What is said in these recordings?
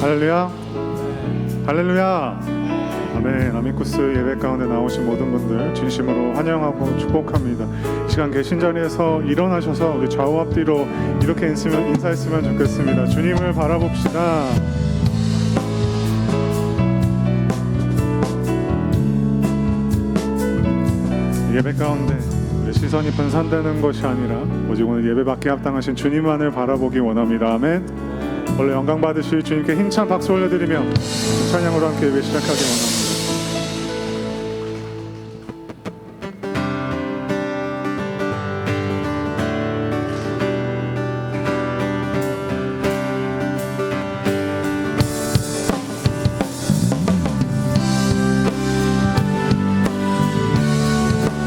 할렐루야, 할렐루야. 아멘. 아미쿠스 예배 가운데 나오신 모든 분들 진심으로 환영하고 축복합니다. 이 시간 계신 자리에서 일어나셔서 우리 좌우 앞뒤로 이렇게 인사했으면 좋겠습니다. 주님을 바라봅시다. 예배 가운데 우리 시선이 분산되는 것이 아니라 오직 오늘 예배받게 합당하신 주님만을 바라보기 원합니다. 아멘. 원래 영광 받으실 주님께 힘찬 박수 올려드리며 찬양으로 함께 예배 시작하기 원합니다.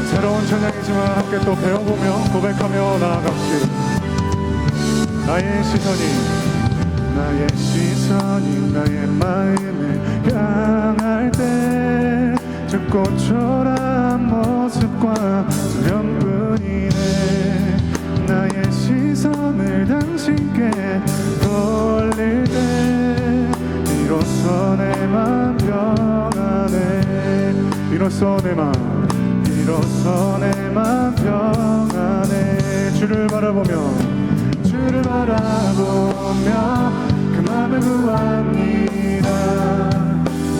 새로운 찬양이지만 함께 또 배워보며 고백하며 나아갑시다. 나의 시선이 나의 마음을 향할 때 좁고 초라한 모습과 두려움뿐이네. 나의 시선을 당신께 돌릴 때 비로소 내 맘 평안해. 비로소 내 맘 평안해. 주를 바라보며 그 맘을 구합니다.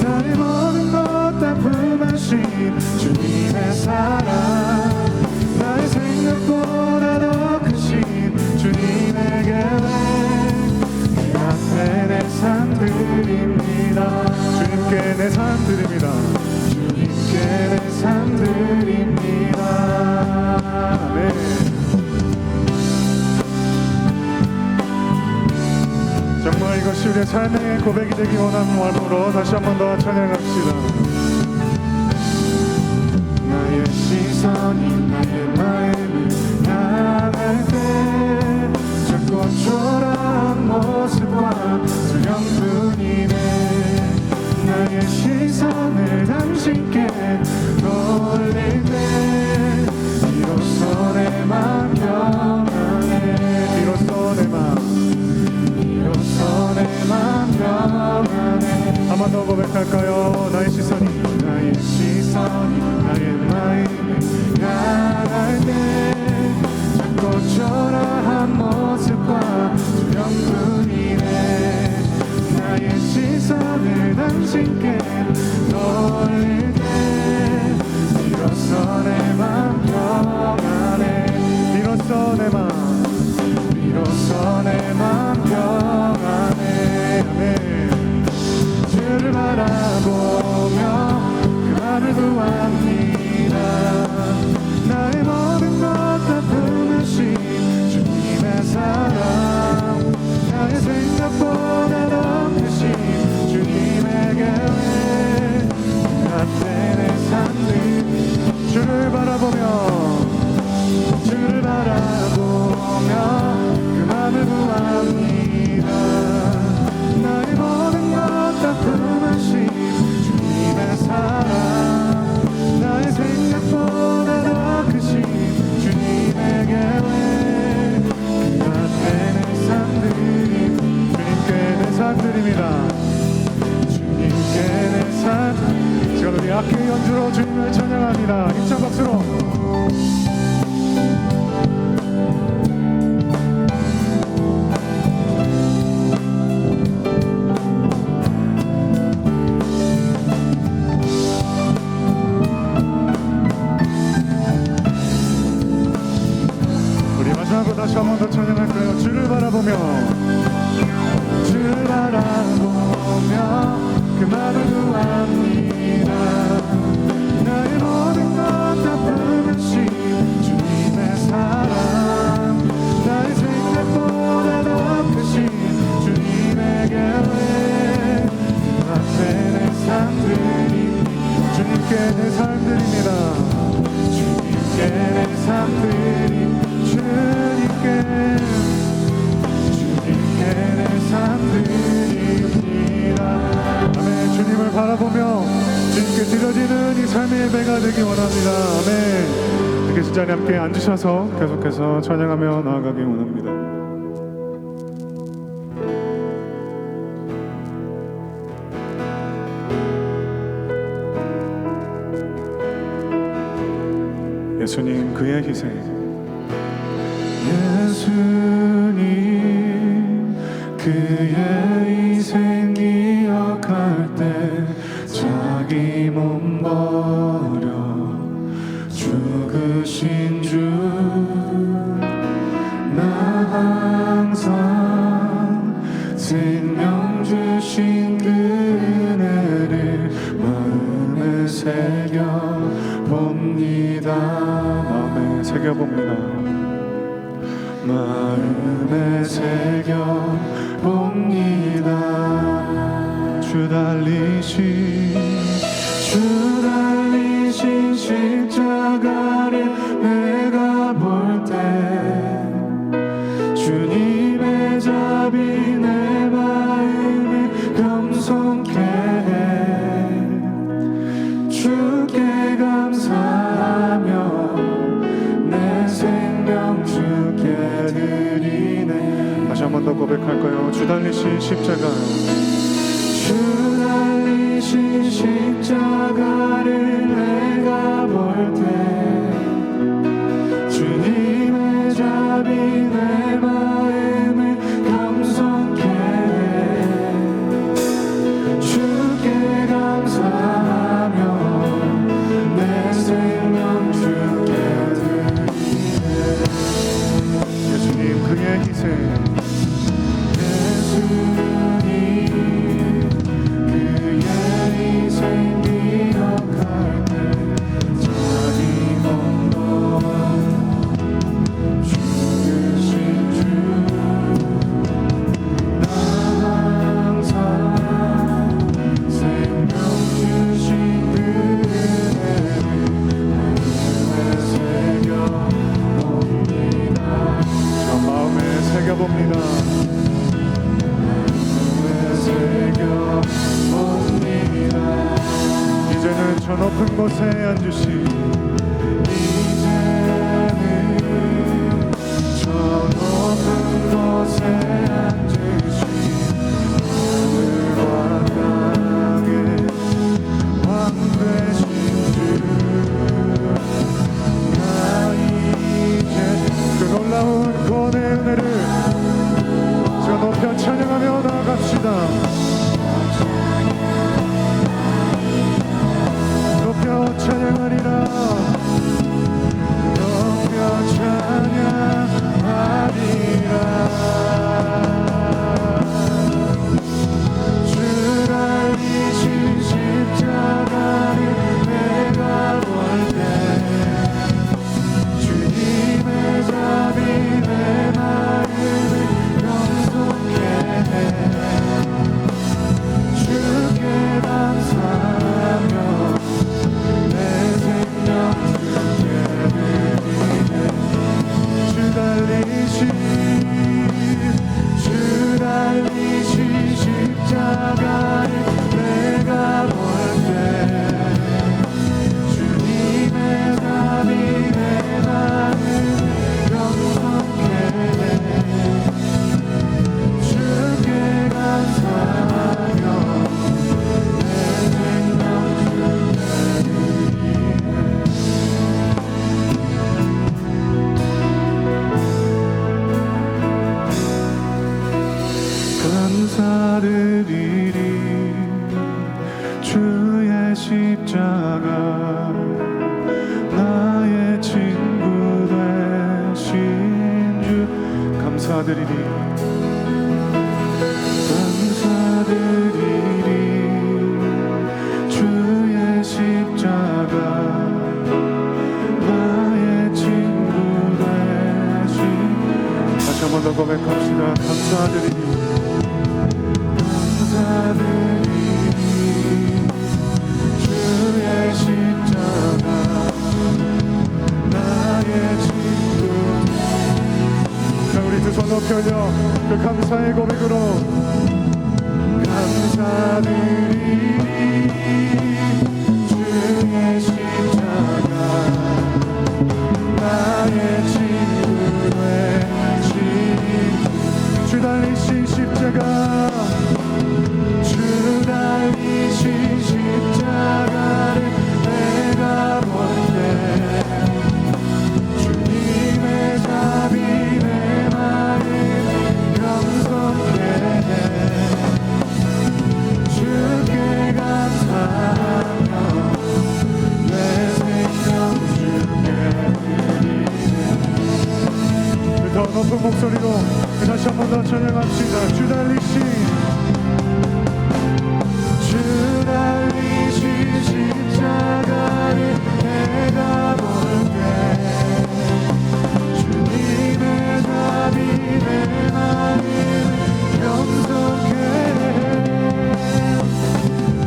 나의 모든 것 다 품으신 주님의 사랑, 나의 생각보다 더 크신 주님의 계획, 그 앞에 내 삶 드립니다. 주님께 내 삶 드립니다. 주님께 내 삶 드립니다. 아멘. 정말 이것이 우리의 삶의 고백이 되기 원하는 마음으로 다시 한 번 더 찬양합시다. 나의 시선이 나의 마음을 향할 때 작고 초라한 모습과 두려움뿐이네. 나의 시선을 당신께 돌릴 때 비로소 내 맘 평안해. 비로소 내 맘 평안해. 한 번 더 고백할까요? 나의 시선이 나의 마음을 향할 때 작고 초라한 모습과 두려움뿐이네. 나의 시선을 당신께 돌릴 때 비로소 내 맘 평안해. 비로소 내 맘 평안해. 아멘. 주를 바라보며 그 맘을 구합니다. 나의 모든 것 다 품으신 주님의 사랑, 나의 생각보다 더 크신 주님의 계획, 그 앞에 내 삶을 주를 바라보며 그 맘을 구합니다. 나의 모든 것 다 품으신 주님의 사랑, 나의 생각보다 더 크신 주님의 계획, 그 앞에 내 삶 주님께 내 삶 드립니다. 주님께 내 삶. 시간 우리 악기 연주로 주님을 찬양합니다. 힘찬 박수로. 다시 한 번 더 찬양할까요? 주를 바라보며 그 맘을 구합니다. 나의 모든 것 다 품으신 주님의 사랑, 나의 생각보다 더 크신 주님의 계획, 그 앞에 내 삶 드립니다. 주님께 내 삶 드립니다. 주님께 내 삶 드립니다. 주님께 내 삶 드립니다. 아멘. 주님을 바라보며 주님께 드려지는 이 삶의 예배가 되기 원합니다. 아멘. 이렇게 진짜리 함께 앉으셔서 계속해서 찬양하며 나아가기 원합니다. 예수님 그의 희생, 예수님 그의 희생 기억할 때 자기 몸 버려 죽으신 주, 나 항상 생명 주신 그 은혜를 마음에 새겨봅니다. 마음에 새겨봅니다. 마음에 새겨봅니다. 주 달리신 십자가를 내가 볼 때 주님의 자비 내 마음을 겸손케 해. 주께 감사하며 내 생명 주께 드리네. 다시 한 번 더 고백할까요? 주 달리신 십자가, 주 달리신 십자가를 내가 볼 때 주님의 자비 내 마음을 겸손케 해. 주께 감사하며 내 생명 주께 드리네. 예수님 그의 희생, 이제는 저 높은 곳에 앉으신, 이제는 저 높은 곳에 앉으신 하늘과 땅의 왕 되신 주, 나 이제 그 놀라운 구원의 은혜를 저 높여 찬양하며 나아갑시다. 높여 찬양하리라. 높여 찬양하리라. 주 달리신 십자가를 내가 볼 때 주님의 자비 내 마음을 겸손케 해. 주께 감사하며 내 생명 주께 드리네. 주 달리신 십자가를 내가 볼 때 주님의 자비 내 마음을 겸손케 해. 주께 감사하며 내 생명 주께 드리네. 감사드리리. 주의 십자가 나의 친구 되신 주, 감사드리리. 감사드리리. 주의 십자가 나의 친구 되신, 다시 한 번 더 고백합시다. 감사드리리. 감사드리리. 주의 십자가 나의 친구. 자, 우리 두 손 높여 올려 그 감사의 고백으로 감사드리리. 주의 십자가 나의 친구 되신 주 달리신 십자가, 주 달리신 십자가를 내가 볼 때 다시 한 번 더 찬양합시다. 주 달리신 십자가를 내가 볼 때 주님의 답이 내 마음을 영속해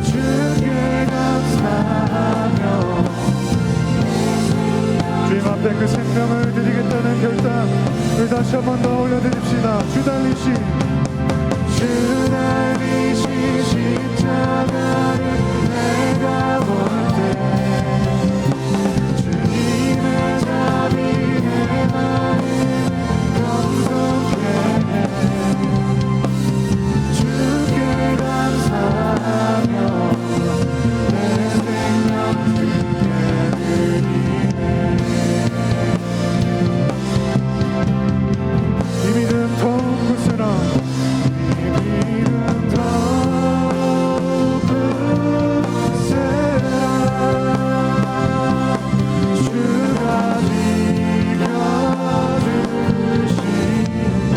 주께 감사하며 주님 앞에 그 생명을 드리겠다는 결단 우리 다시 한 번 더 올려드립시다. 주 달리신 십자가를 내가 볼 때 주님의 답이 내 마음을 영속해 주께 감사하며 내 생명 주께 드리네. 이 믿음 더욱 굳세라. 이 믿음 더욱 굳세라. 주가 지켜주신다.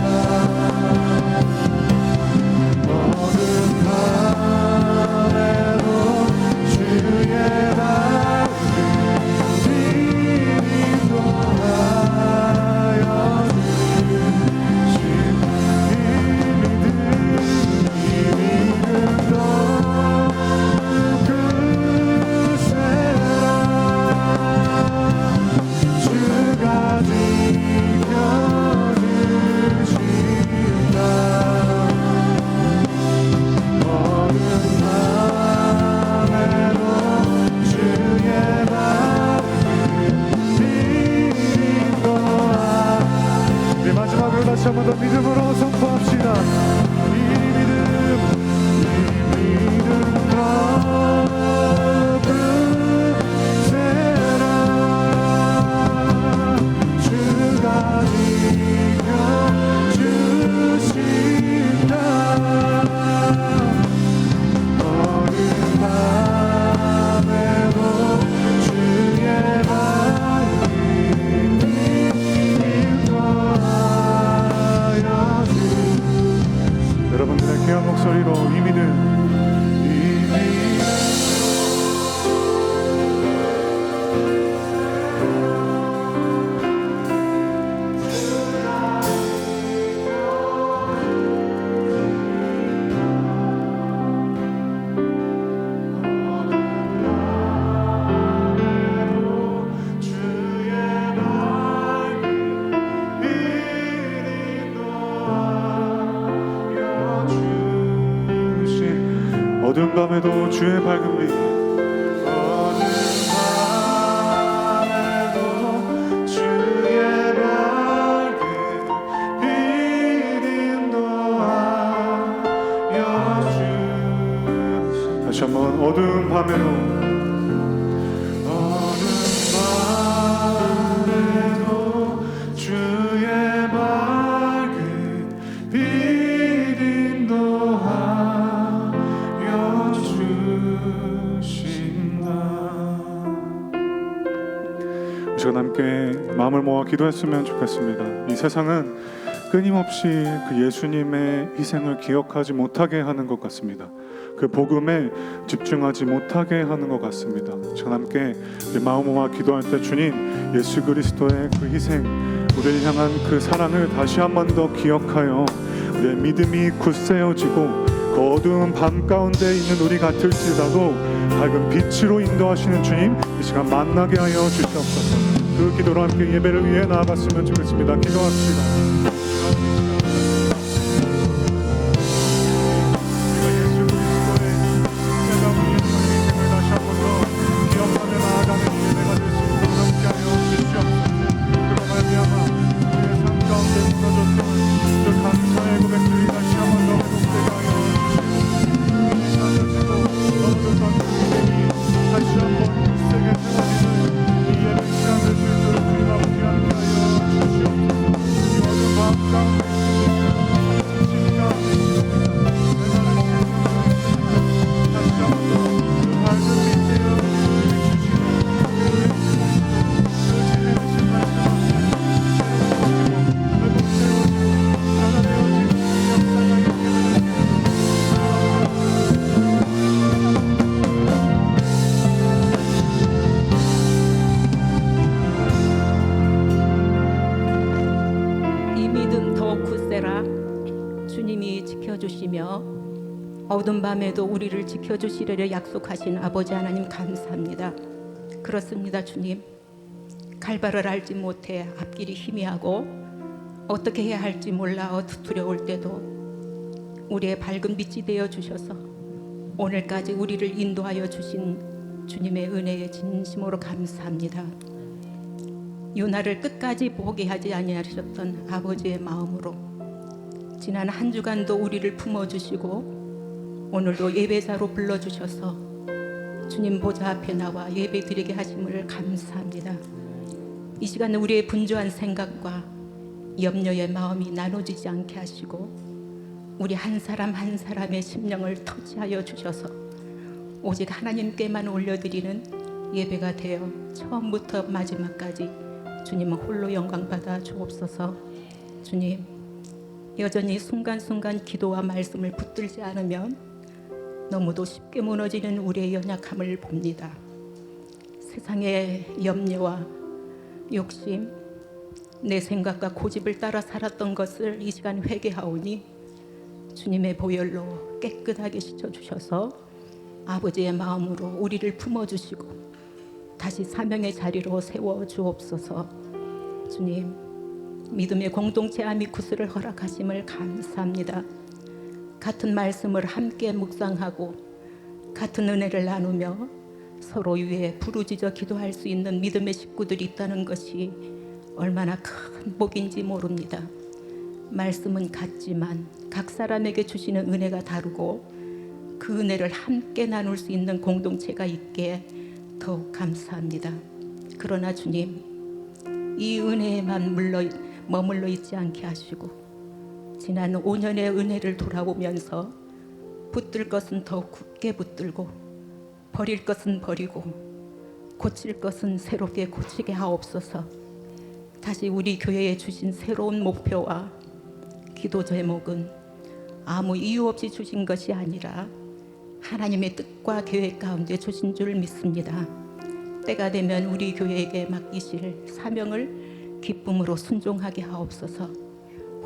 어둠 밤에도 주의 밝은 빛 인도하여 마지막으로 다시 한 번 더 믿음으로 선포합시다. 이 믿음 더 굳세라. 주가 지켜주신다. 어린 밤에도 주의 밝은 빛 인도하여 여러분들의 귀한 목소리로 이 믿음 어두운 밤에도 주의 밝은 빛 어두운 밤에도 주의 밝은 빛 인도하여 주 다시 한번 어두운 밤에도 주의 밝은 빛 인도하여 주신다. 이 시간 함께 마음을 모아 기도했으면 좋겠습니다. 이 세상은 끊임없이 그 예수님의 희생을 기억하지 못하게 하는 것 같습니다. 그 복음에 집중하지 못하게 하는 것 같습니다. 이 시간 함께 마음을 모아 기도할 때 주님 예수 그리스도의 그 희생 우리를 향한 그 사랑을 다시 한 번 더 기억하여 우리의 믿음이 굳세어지고 그 어두운 밤 가운데 있는 우리 같을지라도 밝은 빛으로 인도하시는 주님 이 시간 만나게 하여 주시옵소서. 그 기도로 함께 예배를 위해 나아갔으면 좋겠습니다. 기도합시다. Bye. 주님이 지켜주시며 어두운 밤에도 우리를 지켜주시리라 약속하신 아버지 하나님 감사합니다. 그렇습니다. 주님, 갈 바를 알지 못해 앞길이 희미하고 어떻게 해야 할지 몰라 두려울 때도 우리의 밝은 빛이 되어 주셔서 오늘까지 우리를 인도하여 주신 주님의 은혜에 진심으로 감사합니다. 유나를 끝까지 포기하지 아니하셨던 아버지의 마음으로 지난 한 주간도 우리를 품어주시고 오늘도 예배자로 불러주셔서 주님 보좌 앞에 나와 예배드리게 하심을 감사합니다. 이 시간 우리의 분주한 생각과 염려의 마음이 나눠지지 않게 하시고 우리 한 사람 한 사람의 심령을 터치하여 주셔서 오직 하나님께만 올려드리는 예배가 되어 처음부터 마지막까지 주님 홀로 영광 받아 주옵소서. 주님, 여전히 순간순간 기도와 말씀을 붙들지 않으면 너무도 쉽게 무너지는 우리의 연약함을 봅니다. 세상의 염려와 욕심, 내 생각과 고집을 따라 살았던 것을 이 시간 회개하오니 주님의 보혈로 깨끗하게 씻어주셔서 아버지의 마음으로 우리를 품어주시고 다시 사명의 자리로 세워주옵소서. 주님, 믿음의 공동체 아미쿠스를 허락하심을 감사합니다. 같은 말씀을 함께 묵상하고 같은 은혜를 나누며 서로 위해 부르짖어 기도할 수 있는 믿음의 식구들이 있다는 것이 얼마나 큰 복인지 모릅니다. 말씀은 같지만 각 사람에게 주시는 은혜가 다르고 그 은혜를 함께 나눌 수 있는 공동체가 있기에 더욱 감사합니다. 그러나 주님, 이 은혜에만 머물러 있지 않게 하시고 지난 5년의 은혜를 돌아보면서 붙들 것은 더욱 굳게 붙들고 버릴 것은 버리고 고칠 것은 새롭게 고치게 하옵소서. 다시 우리 교회에 주신 새로운 목표와 기도 제목은 아무 이유 없이 주신 것이 아니라 하나님의 뜻과 계획 가운데 주신 줄 믿습니다. 때가 되면 우리 교회에게 맡기실 사명을 기쁨으로 순종하게 하옵소서.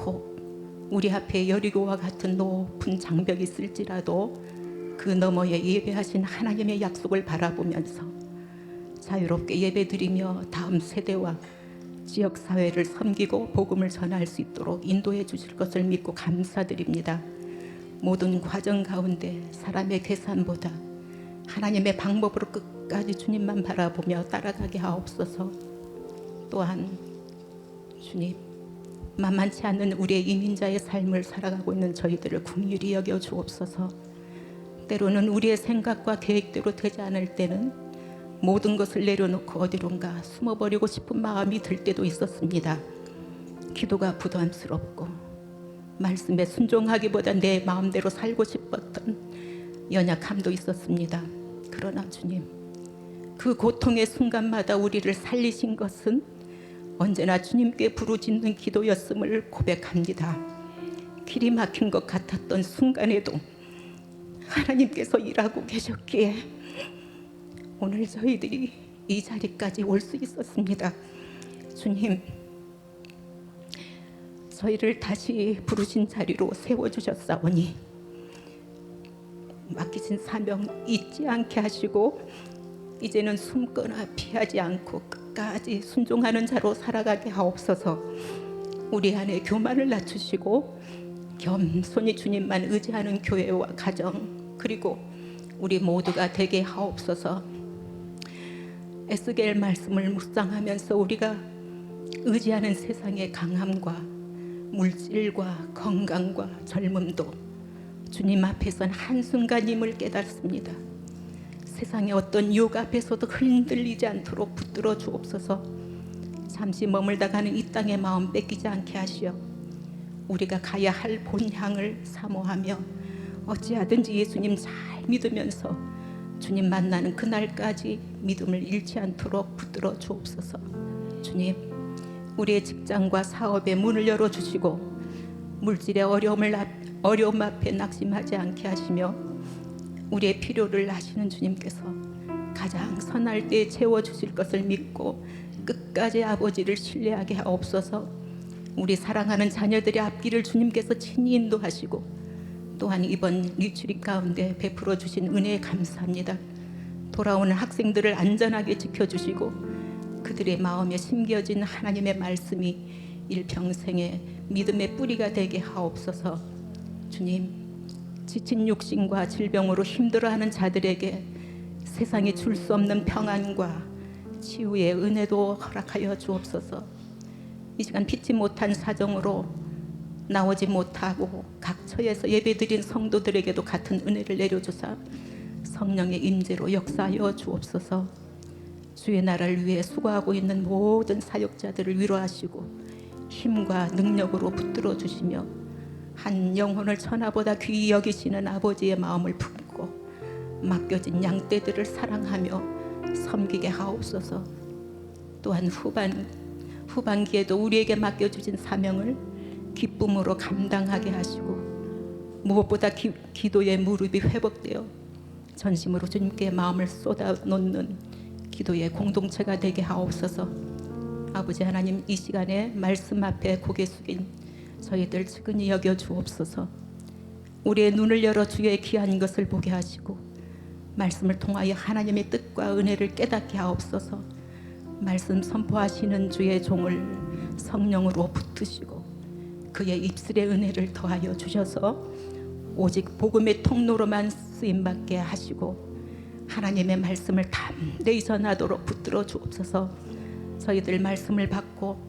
혹 우리 앞에 여리고와 같은 높은 장벽이 있을지라도 그 너머에 예배하신 하나님의 약속을 바라보면서 자유롭게 예배드리며 다음 세대와 지역사회를 섬기고 복음을 전할 수 있도록 인도해 주실 것을 믿고 감사드립니다. 모든 과정 가운데 사람의 계산보다 하나님의 방법으로 끝까지 주님만 바라보며 따라가게 하옵소서. 또한 주님, 만만치 않은 우리의 이민자의 삶을 살아가고 있는 저희들을 긍휼히 여겨 주옵소서. 때로는 우리의 생각과 계획대로 되지 않을 때는 모든 것을 내려놓고 어디론가 숨어버리고 싶은 마음이 들 때도 있었습니다. 기도가 부담스럽고 말씀에 순종하기보다 내 마음대로 살고 싶었던 연약함도 있었습니다. 그러나 주님, 그 고통의 순간마다 우리를 살리신 것은 언제나 주님께 부르짖는 기도였음을 고백합니다. 길이 막힌 것 같았던 순간에도 하나님께서 일하고 계셨기에 오늘 저희들이 이 자리까지 올 수 있었습니다. 주님, 저희를 다시 부르신 자리로 세워주셨사오니 맡기신 사명 잊지 않게 하시고 이제는 숨거나 피하지 않고 끝까지 순종하는 자로 살아가게 하옵소서. 우리 안에 교만을 낮추시고 겸손히 주님만 의지하는 교회와 가정 그리고 우리 모두가 되게 하옵소서. 에스겔 말씀을 묵상하면서 우리가 의지하는 세상의 강함과 물질과 건강과 젊음도 주님 앞에선 한순간임을 깨닫습니다. 세상의 어떤 유혹 앞에서도 흔들리지 않도록 붙들어 주옵소서. 잠시 머물다 가는 이 땅의 마음 뺏기지 않게 하시어 우리가 가야 할 본향을 사모하며 어찌하든지 예수님 잘 믿으면서 주님 만나는 그날까지 믿음을 잃지 않도록 붙들어 주옵소서. 주님, 우리의 직장과 사업에 문을 열어주시고 물질의 어려움 앞에 낙심하지 않게 하시며 우리의 필요를 아시는 주님께서 가장 선할 때에 채워주실 것을 믿고 끝까지 아버지를 신뢰하게 하옵소서. 우리 사랑하는 자녀들의 앞길을 주님께서 친히 인도하시고 또한 이번 리트릿 가운데 베풀어 주신 은혜에 감사합니다. 돌아오는 학생들을 안전하게 지켜주시고 그들의 마음에 심겨진 하나님의 말씀이 일평생의 믿음의 뿌리가 되게 하옵소서. 주님, 지친 육신과 질병으로 힘들어하는 자들에게 세상에 줄 수 없는 평안과 치유의 은혜도 허락하여 주옵소서. 이 시간 피치 못한 사정으로 나오지 못하고 각처에서 예배드린 성도들에게도 같은 은혜를 내려주사 성령의 임재로 역사하여 주옵소서. 주의 나라를 위해 수고하고 있는 모든 사역자들을 위로하시고 힘과 능력으로 붙들어 주시며 한 영혼을 천하보다 귀히 여기시는 아버지의 마음을 품고 맡겨진 양떼들을 사랑하며 섬기게 하옵소서. 또한 후반기에도 우리에게 맡겨주신 사명을 기쁨으로 감당하게 하시고 무엇보다 기도의 무릎이 회복되어 전심으로 주님께 마음을 쏟아놓는 기도의 공동체가 되게 하옵소서. 아버지 하나님, 이 시간에 말씀 앞에 고개 숙인 저희들 측은히 여겨 주옵소서. 우리의 눈을 열어 주의 귀한 것을 보게 하시고 말씀을 통하여 하나님의 뜻과 은혜를 깨닫게 하옵소서. 말씀 선포하시는 주의 종을 성령으로 붙드시고 그의 입술의 은혜를 더하여 주셔서 오직 복음의 통로로만 쓰임받게 하시고 하나님의 말씀을 담대히 전하도록 붙들어 주옵소서. 저희들 말씀을 받고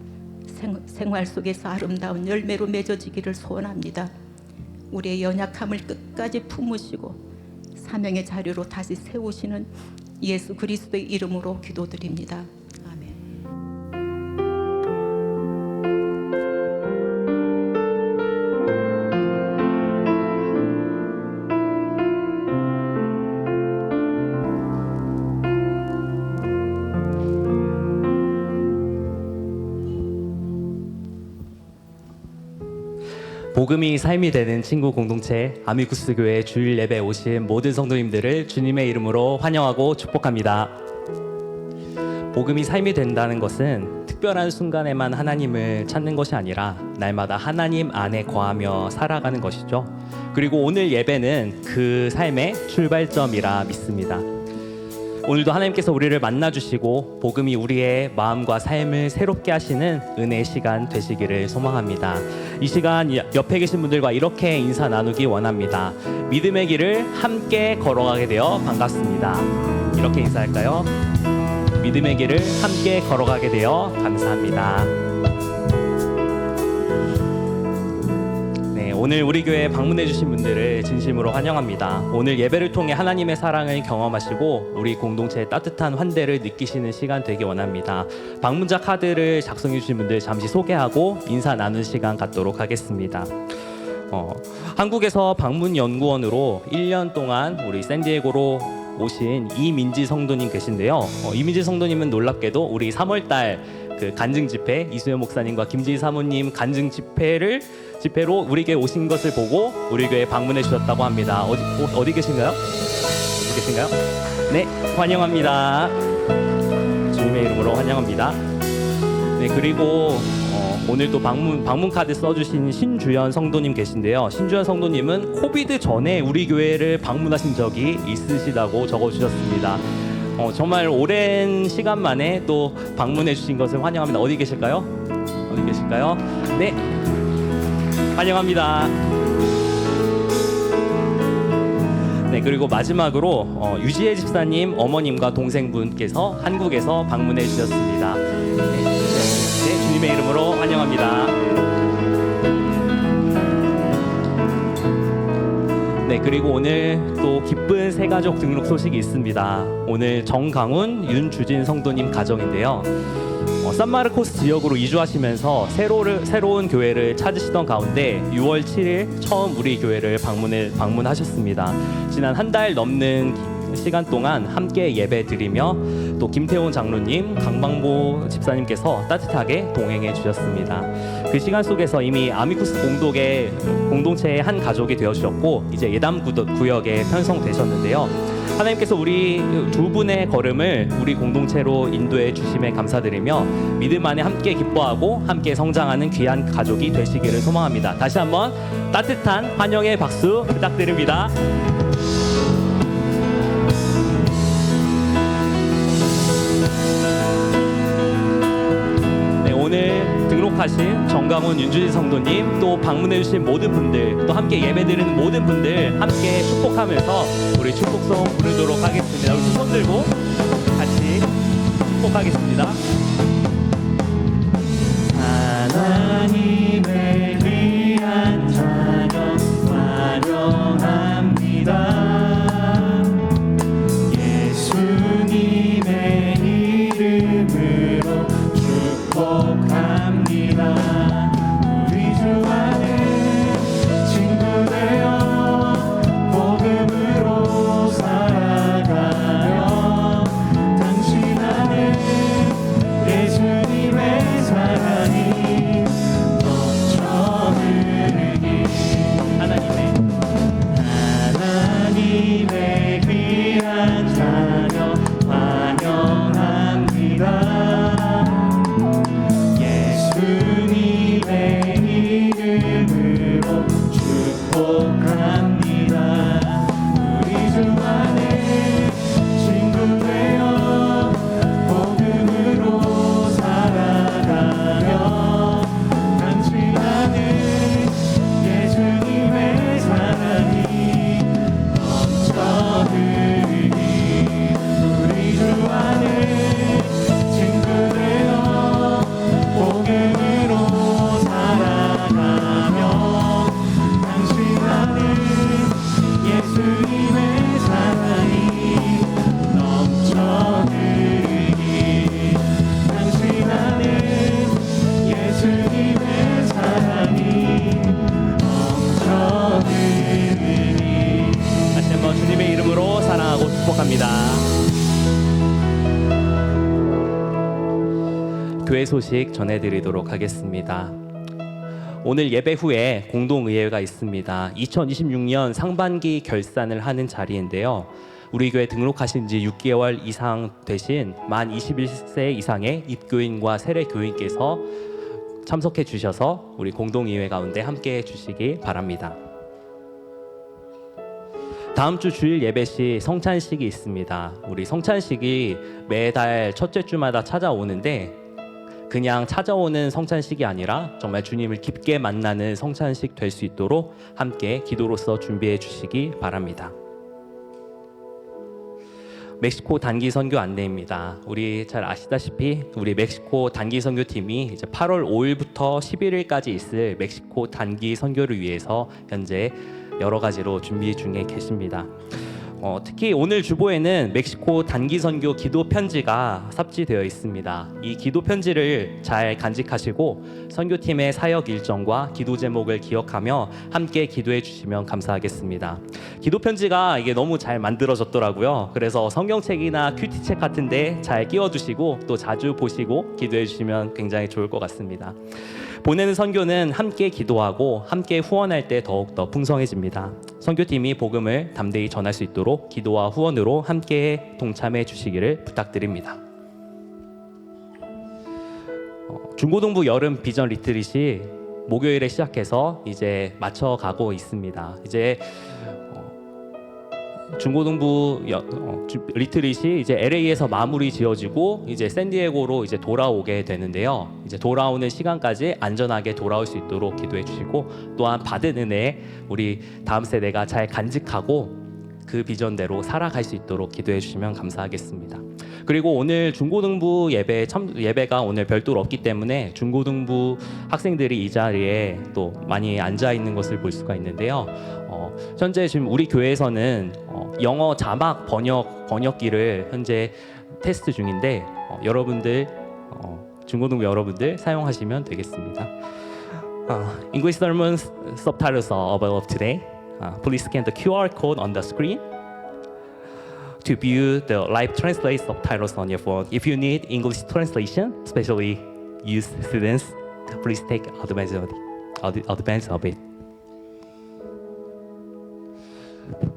생활 속에서 아름다운 열매로 맺어지기를 소원합니다. 우리의 연약함을 끝까지 품으시고 사명의 자료로 다시 세우시는 예수 그리스도의 이름으로 기도드립니다. 아멘. 복음이 삶이 되는 친구 공동체 아미쿠스 교회 주일 예배 오신 모든 성도님들을 주님의 이름으로 환영하고 축복합니다. 복음이 삶이 된다는 것은 특별한 순간에만 하나님을 찾는 것이 아니라 날마다 하나님 안에 거하며 살아가는 것이죠. 그리고 오늘 예배는 그 삶의 출발점이라 믿습니다. 오늘도 하나님께서 우리를 만나주시고 복음이 우리의 마음과 삶을 새롭게 하시는 은혜의 시간 되시기를 소망합니다. 이 시간 옆에 계신 분들과 이렇게 인사 나누기 원합니다. 믿음의 길을 함께 걸어가게 되어 반갑습니다. 이렇게 인사할까요? 믿음의 길을 함께 걸어가게 되어 감사합니다. 오늘 우리 교회에 방문해 주신 분들을 진심으로 환영합니다. 오늘 예배를 통해 하나님의 사랑을 경험하시고 우리 공동체의 따뜻한 환대를 느끼시는 시간 되기 원합니다. 방문자 카드를 작성해 주신 분들 잠시 소개하고 인사 나눈 시간 갖도록 하겠습니다. 한국에서 방문연구원으로 1년 동안 우리 샌디에고로 오신 이민지 성도님 계신데요. 이민지 성도님은 놀랍게도 우리 3월달 그 간증 집회 이수연 목사님과 김지희 사모님 간증 집회로 우리 교회 오신 것을 보고 우리 교회에 방문해 주셨다고 합니다. 어디 계신가요? 어디 계신가요? 네, 환영합니다. 주님의 이름으로 환영합니다. 네, 그리고 오늘 또 방문 카드 써주신 신주연 성도님 계신데요. 신주연 성도님은 코비드 전에 우리 교회를 방문하신 적이 있으시다고 적어주셨습니다. 정말 오랜 시간 만에 또 방문해 주신 것을 환영합니다. 어디 계실까요? 어디 계실까요? 네, 환영합니다. 네, 그리고 마지막으로 유지혜 집사님 어머님과 동생분께서 한국에서 방문해 주셨습니다. 네, 주님의 이름으로 환영합니다. 네, 그리고 오늘 또 기쁜 새가족 등록 소식이 있습니다. 오늘 정강훈, 윤주진 성도님 가정인데요. 산마르코스 지역으로 이주하시면서 새로운 교회를 찾으시던 가운데 6월 7일 처음 우리 교회를 방문하셨습니다. 지난 한 달 넘는 시간 동안 함께 예배 드리며 또 김태훈 장로님, 강방보 집사님께서 따뜻하게 동행해 주셨습니다. 그 시간 속에서 이미 아미쿠스 공동체의 한 가족이 되어주셨고 이제 예담 구역에 편성되셨는데요. 하나님께서 우리 두 분의 걸음을 우리 공동체로 인도해 주심에 감사드리며 믿음 안에 함께 기뻐하고 함께 성장하는 귀한 가족이 되시기를 소망합니다. 다시 한번 따뜻한 환영의 박수 부탁드립니다. 네, 오늘 등록하신 정강훈 윤주진 성도님, 또 방문해주신 모든 분들, 또 함께 예배드리는 모든 분들 함께 축복하면서 우리 축복송 부르도록 하겠습니다. 우리 손 들고 같이 축복하겠습니다. 하나님의 귀한 자녀 환영합니다. 예수님의 이름으로 축복합니다. 우리 주 안에 친구 되어 복음으로 살아가요. 당신 안에 예수님의 사랑이 넘쳐 흐르기. 하나님의 귀한 자녀 환영합니다. 예수님의 이름으로 축복합니다. 우리 주 안에 친구 되어 복음으로 살아가며 당신 안에 예수님의 사랑이 넘쳐 흐르기. 우리 주 안에 친구 되어 복음으로 살아가며 당신 안에 예수님의 사랑이 넘쳐 흐르기. 당신 안에 예수님의 사랑이 넘쳐 흐르기. 다시 한번 주님의 이름으로 사랑하고 축복합니다. 교회 소식 전해드리도록 하겠습니다. 오늘 예배 후에 공동의회가 있습니다. 2026년 상반기 결산을 하는 자리인데요. 우리 교회 등록하신 지 6개월 이상 되신 만 21세 이상의 입교인과 세례교인께서 참석해 주셔서 우리 공동의회 가운데 함께 해 주시기 바랍니다. 다음 주 주일 예배 시 성찬식이 있습니다. 우리 성찬식이 매달 첫째 주마다 찾아오는데 그냥 찾아오는 성찬식이 아니라 정말 주님을 깊게 만나는 성찬식 될 수 있도록 함께 기도로서 준비해 주시기 바랍니다. 멕시코 단기 선교 안내입니다. 우리 잘 아시다시피 우리 멕시코 단기 선교팀이 이제 8월 5일부터 11일까지 있을 멕시코 단기 선교를 위해서 현재 여러 가지로 준비 중에 계십니다. 특히 오늘 주보에는 멕시코 단기 선교 기도 편지가 삽지되어 있습니다. 이 기도 편지를 잘 간직하시고 선교팀의 사역 일정과 기도 제목을 기억하며 함께 기도해 주시면 감사하겠습니다. 기도 편지가 이게 너무 잘 만들어졌더라고요. 그래서 성경책이나 큐티책 같은데 잘 끼워두시고 또 자주 보시고 기도해 주시면 굉장히 좋을 것 같습니다. 보내는 선교는 함께 기도하고 함께 후원할 때 더욱더 풍성해집니다. 선교팀이 복음을 담대히 전할 수 있도록 기도와 후원으로 함께 동참해 주시기를 부탁드립니다. 중고등부 여름 비전 리트릿이 목요일에 시작해서 이제 맞춰가고 있습니다. 이제 중고등부 리트릿이 이제 LA에서 마무리 지어지고 이제 샌디에고로 이제 돌아오게 되는데요. 이제 돌아오는 시간까지 안전하게 돌아올 수 있도록 기도해 주시고 또한 받은 은혜 우리 다음 세대가 잘 간직하고 그 비전대로 살아갈 수 있도록 기도해 주시면 감사하겠습니다. 그리고 오늘 중고등부 예배가 오늘 별도로 없기 때문에 중고등부 학생들이 이 자리에 또 많이 앉아 있는 것을 볼 수가 있는데요. 현재 지금 우리 교회에서는 영어 자막 번역기를 현재 테스트 중인데 여러분들 중고등부 여러분들 사용하시면 되겠습니다. English sermon subtitles are available today. Please scan the QR code on the screen to view the live translate subtitles on your phone. If you need English translation, especially youth students, please take advantage of it.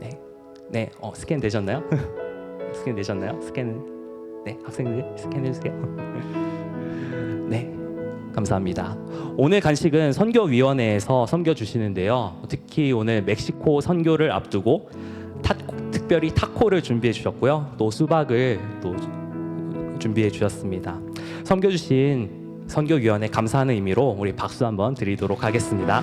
네. 네, 스캔 되셨나요? 스캔 되셨나요? 네, 학생들 스캔해 주세요. 네, 감사합니다. 오늘 간식은 선교위원회에서 섬겨주시는데요. 특히 오늘 멕시코 선교를 앞두고 특별히 타코를 준비해 주셨고요. 또 수박을 또 준비해 주셨습니다. 섬겨주신 선교위원회 감사하는 의미로 우리 박수 한번 드리도록 하겠습니다.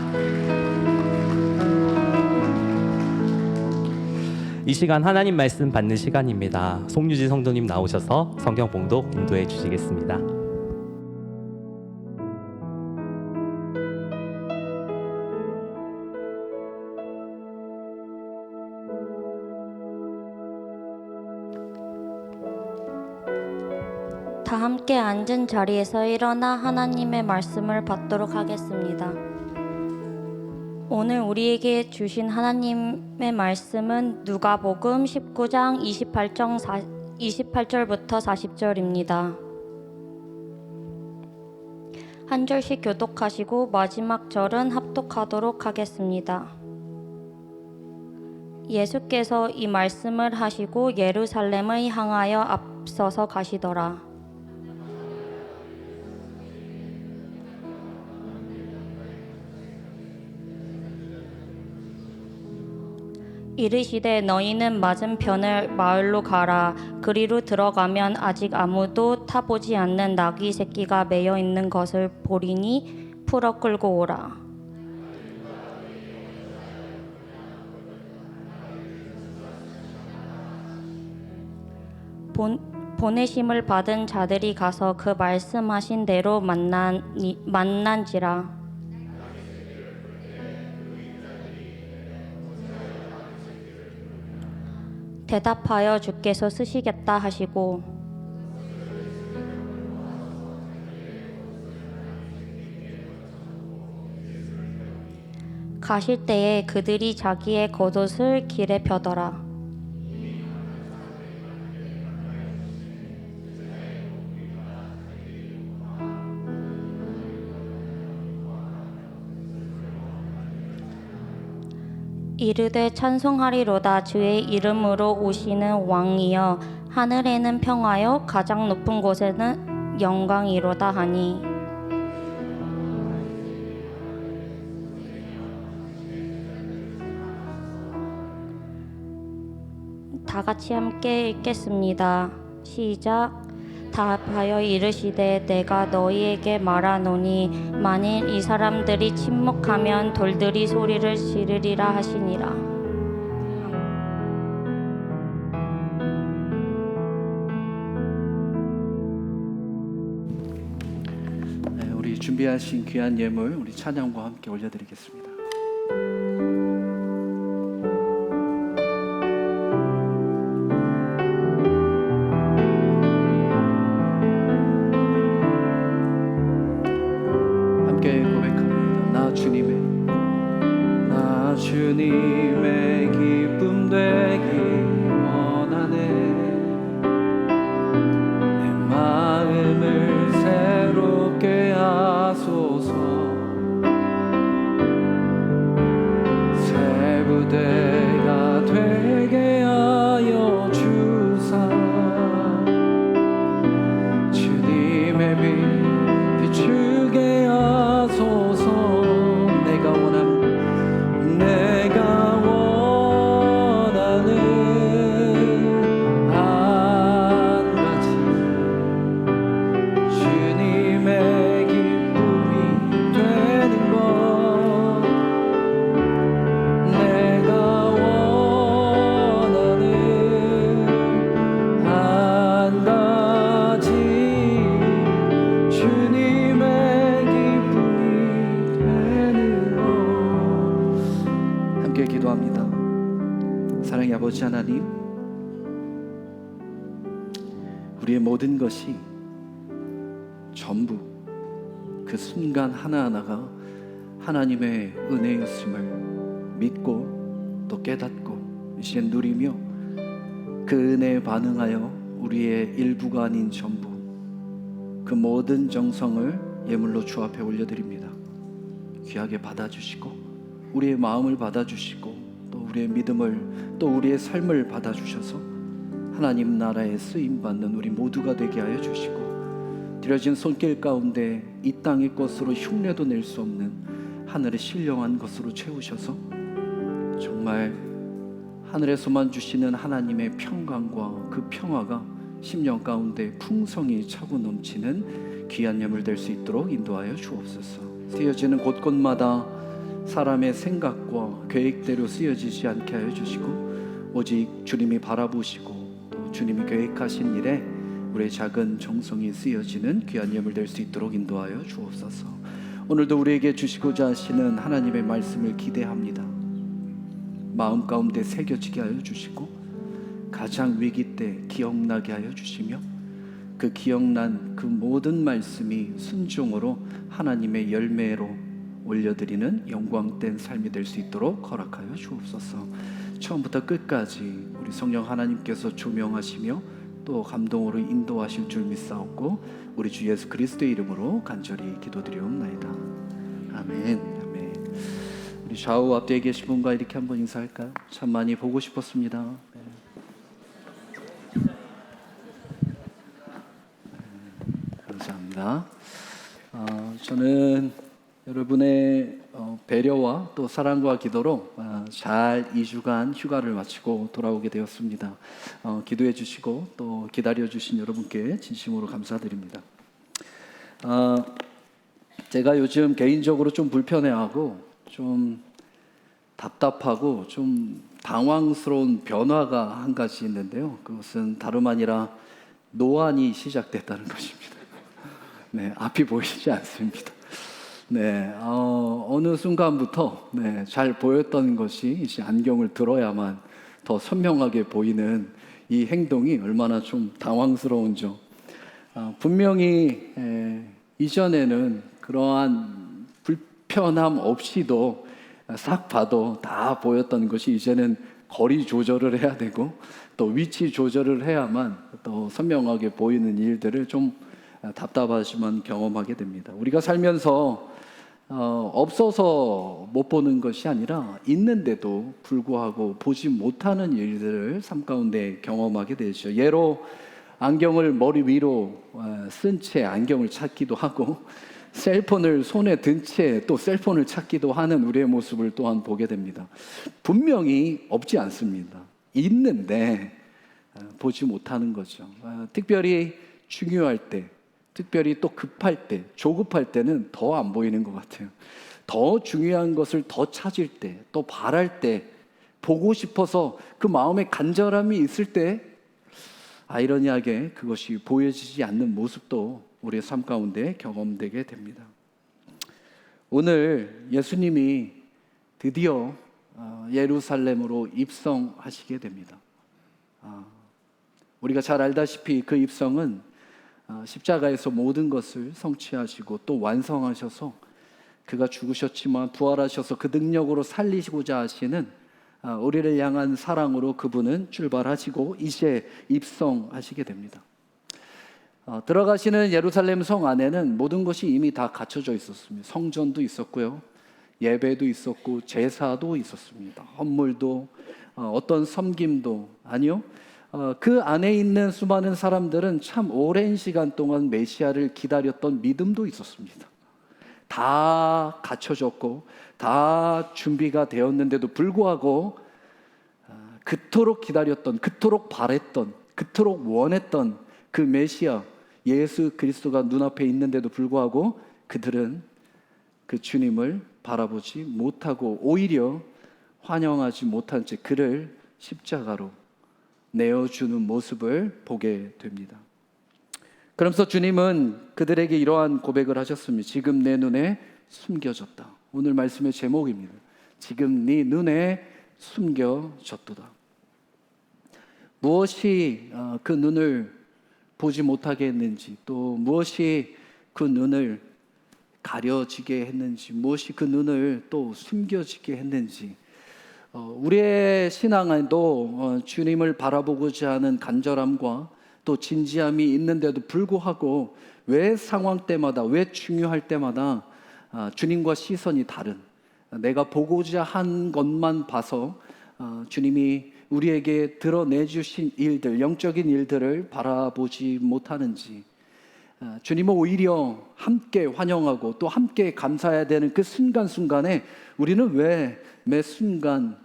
이 시간 하나님 말씀 받는 시간입니다. 송유지 성도님 나오셔서 성경 봉독 인도해 주시겠습니다. 다 함께 앉은 자리에서 일어나 하나님의 말씀을 받도록 하겠습니다. 오늘 우리에게 주신 하나님의 말씀은 누가복음 19장 28절부터 40절입니다. 한 절씩 교독하시고 마지막 절은 합독하도록 하겠습니다. 예수께서 이 말씀을 하시고 예루살렘을 향하여 앞서서 가시더라. 이르시되 너희는 맞은편을 마을로 가라. 그리로 들어가면 아직 아무도 타보지 않는 나귀 새끼가 매여 있는 것을 보리니 풀어 끌고 오라. 보내심을 받은 자들이 가서 그 말씀하신 대로 만난지라. 대답하여 주께서 쓰시겠다 하시고 가실 때에 그들이 자기의 겉옷을 길에 펴더라. 이르되 찬송하리로다. 주의 이름으로 오시는 왕이여, 하늘에는 평화여 가장 높은 곳에는 영광이로다 하니. 다 같이 함께 읽겠습니다. 시작. 답하여 이르시되 내가 너희에게 말하노니 만일 이 사람들이 침묵하면 돌들이 소리를 지르리라 하시니라. 네, 우리 준비하신 귀한 예물 우리 찬양과 함께 올려드리겠습니다. 주님의 기쁨 되기 원하네. 내 마음을 새롭게 하소서. 새 부대가 되게 하여 주사. 주님의 빛 비추게 하소서. 내가 원하는 한 가지 주님의 기쁨이 되는 것. 내가 원하는 한 가지 주님의 기쁨이 되는 것. 함께 기도합니다. 사랑의 아버지 하나님, 우리의 모든 것이 전부 그 순간 하나하나가 하나님의 은혜였음을 믿고 또 깨닫고 이제 누리며 그 은혜에 반응하여 우리의 일부가 아닌 전부 그 모든 정성을 예물로 주 앞에 올려드립니다. 귀하게 받아주시고 우리의 마음을 받아주시고 또 우리의 믿음을 또 우리의 삶을 받아주셔서 하나님 나라에 쓰임받는 우리 모두가 되게 하여 주시고, 들여진 손길 가운데 이 땅의 것으로 흉내도 낼 수 없는 하늘의 신령한 것으로 채우셔서 정말 하늘에서만 주시는 하나님의 평강과 그 평화가 심령 가운데 풍성히 차고 넘치는 귀한 예물 될 수 있도록 인도하여 주옵소서. 쓰여지는 곳곳마다 사람의 생각과 계획대로 쓰여지지 않게 하여 주시고, 오직 주님이 바라보시고 또 주님이 계획하신 일에 우리의 작은 정성이 쓰여지는 귀한 예물 될 수 있도록 인도하여 주옵소서. 오늘도 우리에게 주시고자 하시는 하나님의 말씀을 기대합니다. 마음 가운데 새겨지게 하여 주시고, 가장 위기 때 기억나게 하여 주시며, 그 기억난 그 모든 말씀이 순종으로 하나님의 열매로 올려드리는 영광된 삶이 될 수 있도록 허락하여 주옵소서. 처음부터 끝까지 우리 성령 하나님께서 조명하시며 또 감동으로 인도하실 줄 믿사옵고, 우리 주 예수 그리스도의 이름으로 간절히 기도드리옵나이다. 아멘. 아멘. 우리 좌우 앞뒤에 계신 분과 이렇게 한번 인사할까요? 참 많이 보고 싶었습니다. 네. 감사합니다. 저는 여러분의 배려와 또 사랑과 기도로 잘 2주간 휴가를 마치고 돌아오게 되었습니다. 기도해 주시고 또 기다려 주신 여러분께 진심으로 감사드립니다. 제가 요즘 개인적으로 좀 불편해하고 좀 답답하고 좀 당황스러운 변화가 한 가지 있는데요. 그것은 다름 아니라 노안이 시작됐다는 것입니다. 네, 앞이 보이지 않습니다. 네, 어느 순간부터 잘 보였던 것이 이제 안경을 들어야만 더 선명하게 보이는 이 행동이 얼마나 좀 당황스러운지. 분명히 이전에는 그러한 불편함 없이도 싹 봐도 다 보였던 것이 이제는 거리 조절을 해야 되고 또 위치 조절을 해야만 더 선명하게 보이는 일들을 좀 답답하지만 경험하게 됩니다. 우리가 살면서 없어서 못 보는 것이 아니라 있는데도 불구하고 보지 못하는 일들을 삶 가운데 경험하게 되죠. 예로 안경을 머리 위로 쓴 채 안경을 찾기도 하고, 셀폰을 손에 든 채 또 셀폰을 찾기도 하는 우리의 모습을 또한 보게 됩니다. 분명히 없지 않습니다. 있는데 보지 못하는 거죠. 특별히 중요할 때, 특별히 또 급할 때, 조급할 때는 더 안 보이는 것 같아요. 더 중요한 것을 더 찾을 때, 또 바랄 때, 보고 싶어서 그 마음에 간절함이 있을 때 아이러니하게 그것이 보여지지 않는 모습도 우리의 삶 가운데 경험되게 됩니다. 오늘 예수님이 드디어 예루살렘으로 입성하시게 됩니다. 우리가 잘 알다시피 그 입성은 십자가에서 모든 것을 성취하시고 또 완성하셔서 그가 죽으셨지만 부활하셔서 그 능력으로 살리시고자 하시는 우리를 향한 사랑으로 그분은 출발하시고 이제 입성하시게 됩니다. 들어가시는 예루살렘 성 안에는 모든 것이 이미 다 갖춰져 있었습니다. 성전도 있었고요, 예배도 있었고 제사도 있었습니다. 헌물도 어떤 섬김도 아니요, 그 안에 있는 수많은 사람들은 참 오랜 시간 동안 메시아를 기다렸던 믿음도 있었습니다. 다 갖춰졌고 다 준비가 되었는데도 불구하고 그토록 기다렸던, 그토록 바랬던, 그토록 원했던 그 메시아 예수 그리스도가 눈앞에 있는데도 불구하고 그들은 그 주님을 바라보지 못하고 오히려 환영하지 못한 채 그를 십자가로 내어주는 모습을 보게 됩니다. 그러면서 주님은 그들에게 이러한 고백을 하셨습니다. 지금 내 눈에 숨겨졌다. 오늘 말씀의 제목입니다. 지금 네 눈에 숨겨졌도다. 무엇이 그 눈을 보지 못하게 했는지, 또 무엇이 그 눈을 가려지게 했는지, 무엇이 그 눈을 또 숨겨지게 했는지, 우리의 신앙에도 주님을 바라보고자 하는 간절함과 또 진지함이 있는데도 불구하고 왜 상황 때마다, 왜 중요할 때마다 주님과 시선이 다른, 내가 보고자 한 것만 봐서 주님이 우리에게 드러내주신 일들, 영적인 일들을 바라보지 못하는지, 주님은 오히려 함께 환영하고 또 함께 감사해야 되는 그 순간순간에 우리는 왜 매 순간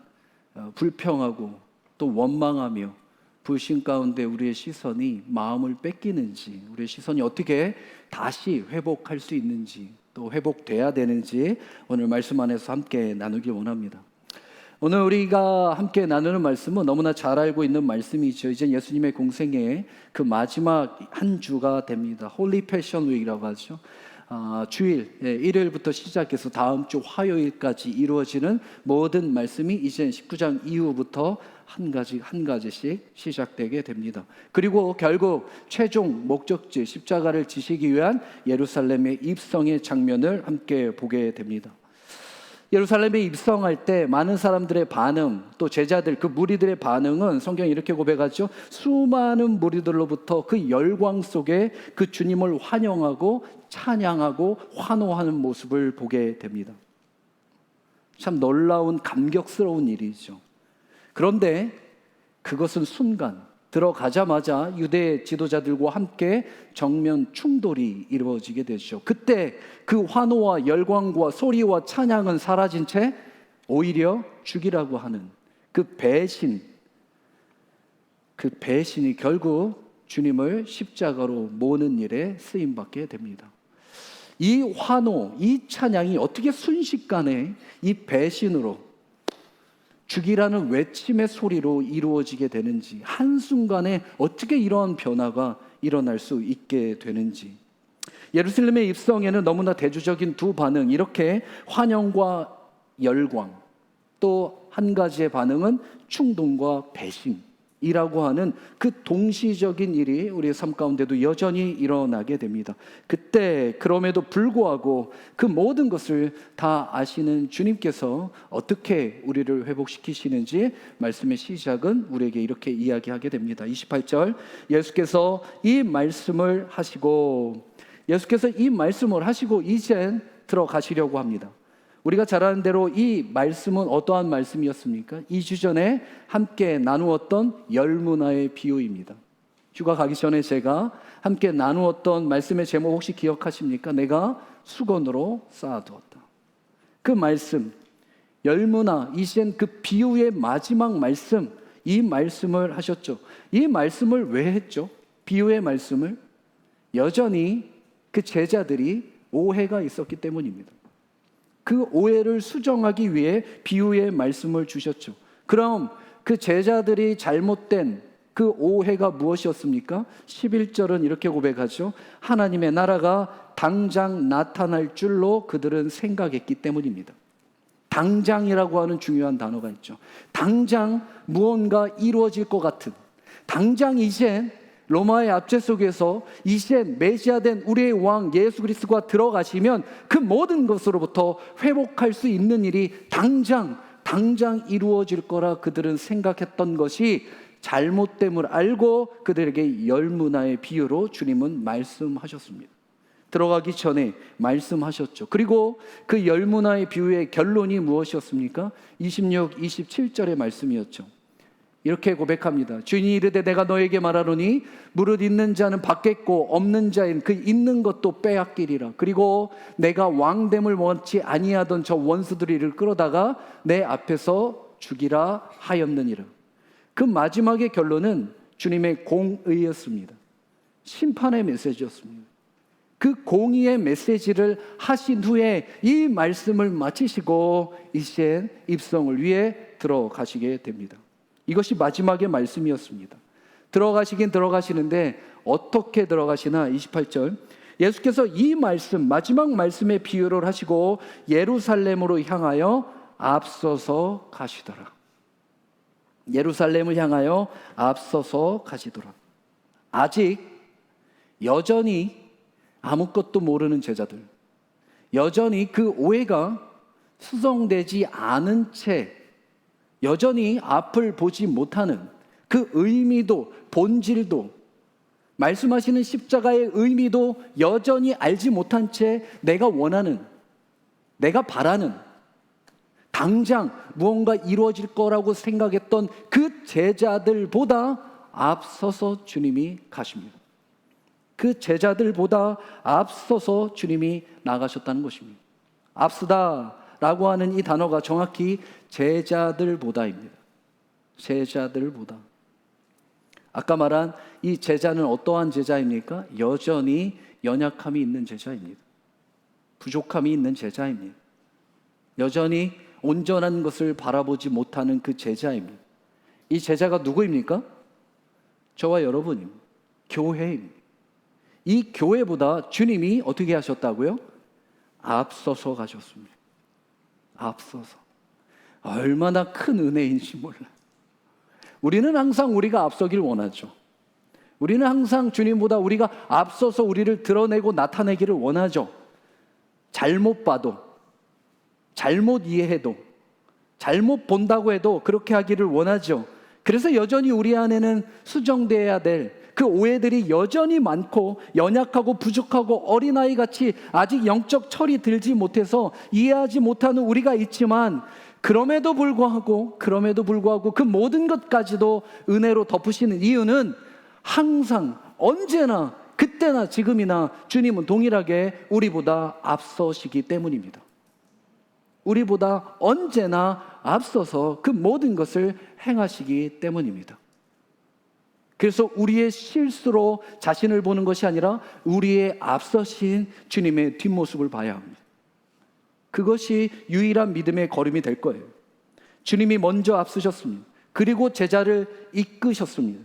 불평하고 또 원망하며 불신 가운데 우리의 시선이 마음을 뺏기는지, 우리의 시선이 어떻게 다시 회복할 수 있는지, 또 회복돼야 되는지 오늘 말씀 안에서 함께 나누길 원합니다. 오늘 우리가 함께 나누는 말씀은 너무나 잘 알고 있는 말씀이죠. 이제 예수님의 공생의 그 마지막 한 주가 됩니다. 홀리 패션 윅이라고 하죠. 주일, 일요일부터 시작해서 다음 주 화요일까지 이루어지는 모든 말씀이 이제 19장 이후부터 한 가지씩 시작되게 됩니다. 그리고 결국 최종 목적지 십자가를 지시기 위한 예루살렘의 입성의 장면을 함께 보게 됩니다. 예루살렘에 입성할 때 많은 사람들의 반응, 또 제자들, 그 무리들의 반응은 성경이 이렇게 고백하죠. 수많은 무리들로부터 그 열광 속에 그 주님을 환영하고 찬양하고 환호하는 모습을 보게 됩니다. 참 놀라운 감격스러운 일이죠. 그런데 그것은 순간 들어가자마자 유대 지도자들과 함께 정면 충돌이 이루어지게 되죠. 그때 그 환호와 열광과 소리와 찬양은 사라진 채 오히려 죽이라고 하는 그 배신이 결국 주님을 십자가로 모는 일에 쓰임받게 됩니다. 이 환호, 이 찬양이 어떻게 순식간에 이 배신으로, 죽이라는 외침의 소리로 이루어지게 되는지, 한순간에 어떻게 이러한 변화가 일어날 수 있게 되는지. 예루살렘의 입성에는 너무나 대조적인 두 반응, 이렇게 환영과 열광, 또 한 가지의 반응은 충동과 배신이라고 하는 그 동시적인 일이 우리의 삶 가운데도 여전히 일어나게 됩니다. 그때 그럼에도 불구하고 그 모든 것을 다 아시는 주님께서 어떻게 우리를 회복시키시는지 말씀의 시작은 우리에게 이렇게 이야기하게 됩니다. 28절, 예수께서 이 말씀을 하시고 이젠 들어가시려고 합니다. 우리가 잘 아는 대로 이 말씀은 어떠한 말씀이었습니까? 2주 전에 함께 나누었던 열문화의 비유입니다. 휴가 가기 전에 제가 함께 나누었던 말씀의 제목 혹시 기억하십니까? 내가 수건으로 쌓아두었다. 그 말씀, 열문화, 이젠 그 비유의 마지막 말씀, 이 말씀을 하셨죠. 이 말씀을 왜 했죠? 비유의 말씀을 여전히 그 제자들이 오해가 있었기 때문입니다. 그 오해를 수정하기 위해 비유의 말씀을 주셨죠. 그럼 그 제자들이 잘못된 그 오해가 무엇이었습니까? 11절은 이렇게 고백하죠. 하나님의 나라가 당장 나타날 줄로 그들은 생각했기 때문입니다. 당장이라고 하는 중요한 단어가 있죠. 당장 무언가 이루어질 것 같은, 당장 이제 로마의 압제 속에서 이제 메시아된 우리의 왕 예수 그리스도가 들어가시면 그 모든 것으로부터 회복할 수 있는 일이 당장 이루어질 거라 그들은 생각했던 것이 잘못됨을 알고 그들에게 열문화의 비유로 주님은 말씀하셨습니다. 들어가기 전에 말씀하셨죠. 그리고 그 열문화의 비유의 결론이 무엇이었습니까? 26, 27절의 말씀이었죠. 이렇게 고백합니다. 주인이 이르되 내가 너에게 말하노니 무릇 있는 자는 받겠고 없는 자인 그 있는 것도 빼앗기리라. 그리고 내가 왕됨을 원치 아니하던 저 원수들을 이를 끌어다가 내 앞에서 죽이라 하였느니라. 그 마지막의 결론은 주님의 공의였습니다. 심판의 메시지였습니다. 그 공의의 메시지를 하신 후에 이 말씀을 마치시고 이제 입성을 위해 들어가시게 됩니다. 이것이 마지막의 말씀이었습니다. 들어가시긴 들어가시는데 어떻게 들어가시나? 28절, 예수께서 이 말씀, 마지막 말씀의 비유를 하시고 예루살렘으로 향하여 앞서서 가시더라. 예루살렘을 향하여 앞서서 가시더라. 아직 여전히 아무것도 모르는 제자들, 여전히 그 오해가 수정되지 않은 채 여전히 앞을 보지 못하는 그 의미도 본질도, 말씀하시는 십자가의 의미도 여전히 알지 못한 채 내가 원하는, 내가 바라는 당장 무언가 이루어질 거라고 생각했던 그 제자들보다 앞서서 주님이 가십니다. 그 제자들보다 앞서서 주님이 나가셨다는 것입니다. 앞서다라고 하는 이 단어가 정확히 제자들보다입니다. 제자들보다. 아까 말한 이 제자는 어떠한 제자입니까? 여전히 연약함이 있는 제자입니다. 부족함이 있는 제자입니다. 여전히 온전한 것을 바라보지 못하는 그 제자입니다. 이 제자가 누구입니까? 저와 여러분입니다. 교회입니다. 이 교회보다 주님이 어떻게 하셨다고요? 앞서서 가셨습니다. 앞서서. 얼마나 큰 은혜인지 몰라요. 우리는 항상 우리가 앞서길 원하죠. 우리는 항상 주님보다 우리가 앞서서 우리를 드러내고 나타내기를 원하죠. 잘못 봐도, 잘못 이해해도, 잘못 본다고 해도 그렇게 하기를 원하죠. 그래서 여전히 우리 안에는 수정되어야 될 그 오해들이 여전히 많고 연약하고 부족하고 어린아이같이 아직 영적 철이 들지 못해서 이해하지 못하는 우리가 있지만 그럼에도 불구하고 그 모든 것까지도 은혜로 덮으시는 이유는 항상 언제나 그때나 지금이나 주님은 동일하게 우리보다 앞서시기 때문입니다. 우리보다 언제나 앞서서 그 모든 것을 행하시기 때문입니다. 그래서 우리의 실수로 자신을 보는 것이 아니라 우리의 앞서신 주님의 뒷모습을 봐야 합니다. 그것이 유일한 믿음의 걸음이 될 거예요. 주님이 먼저 앞서셨습니다. 그리고 제자를 이끄셨습니다.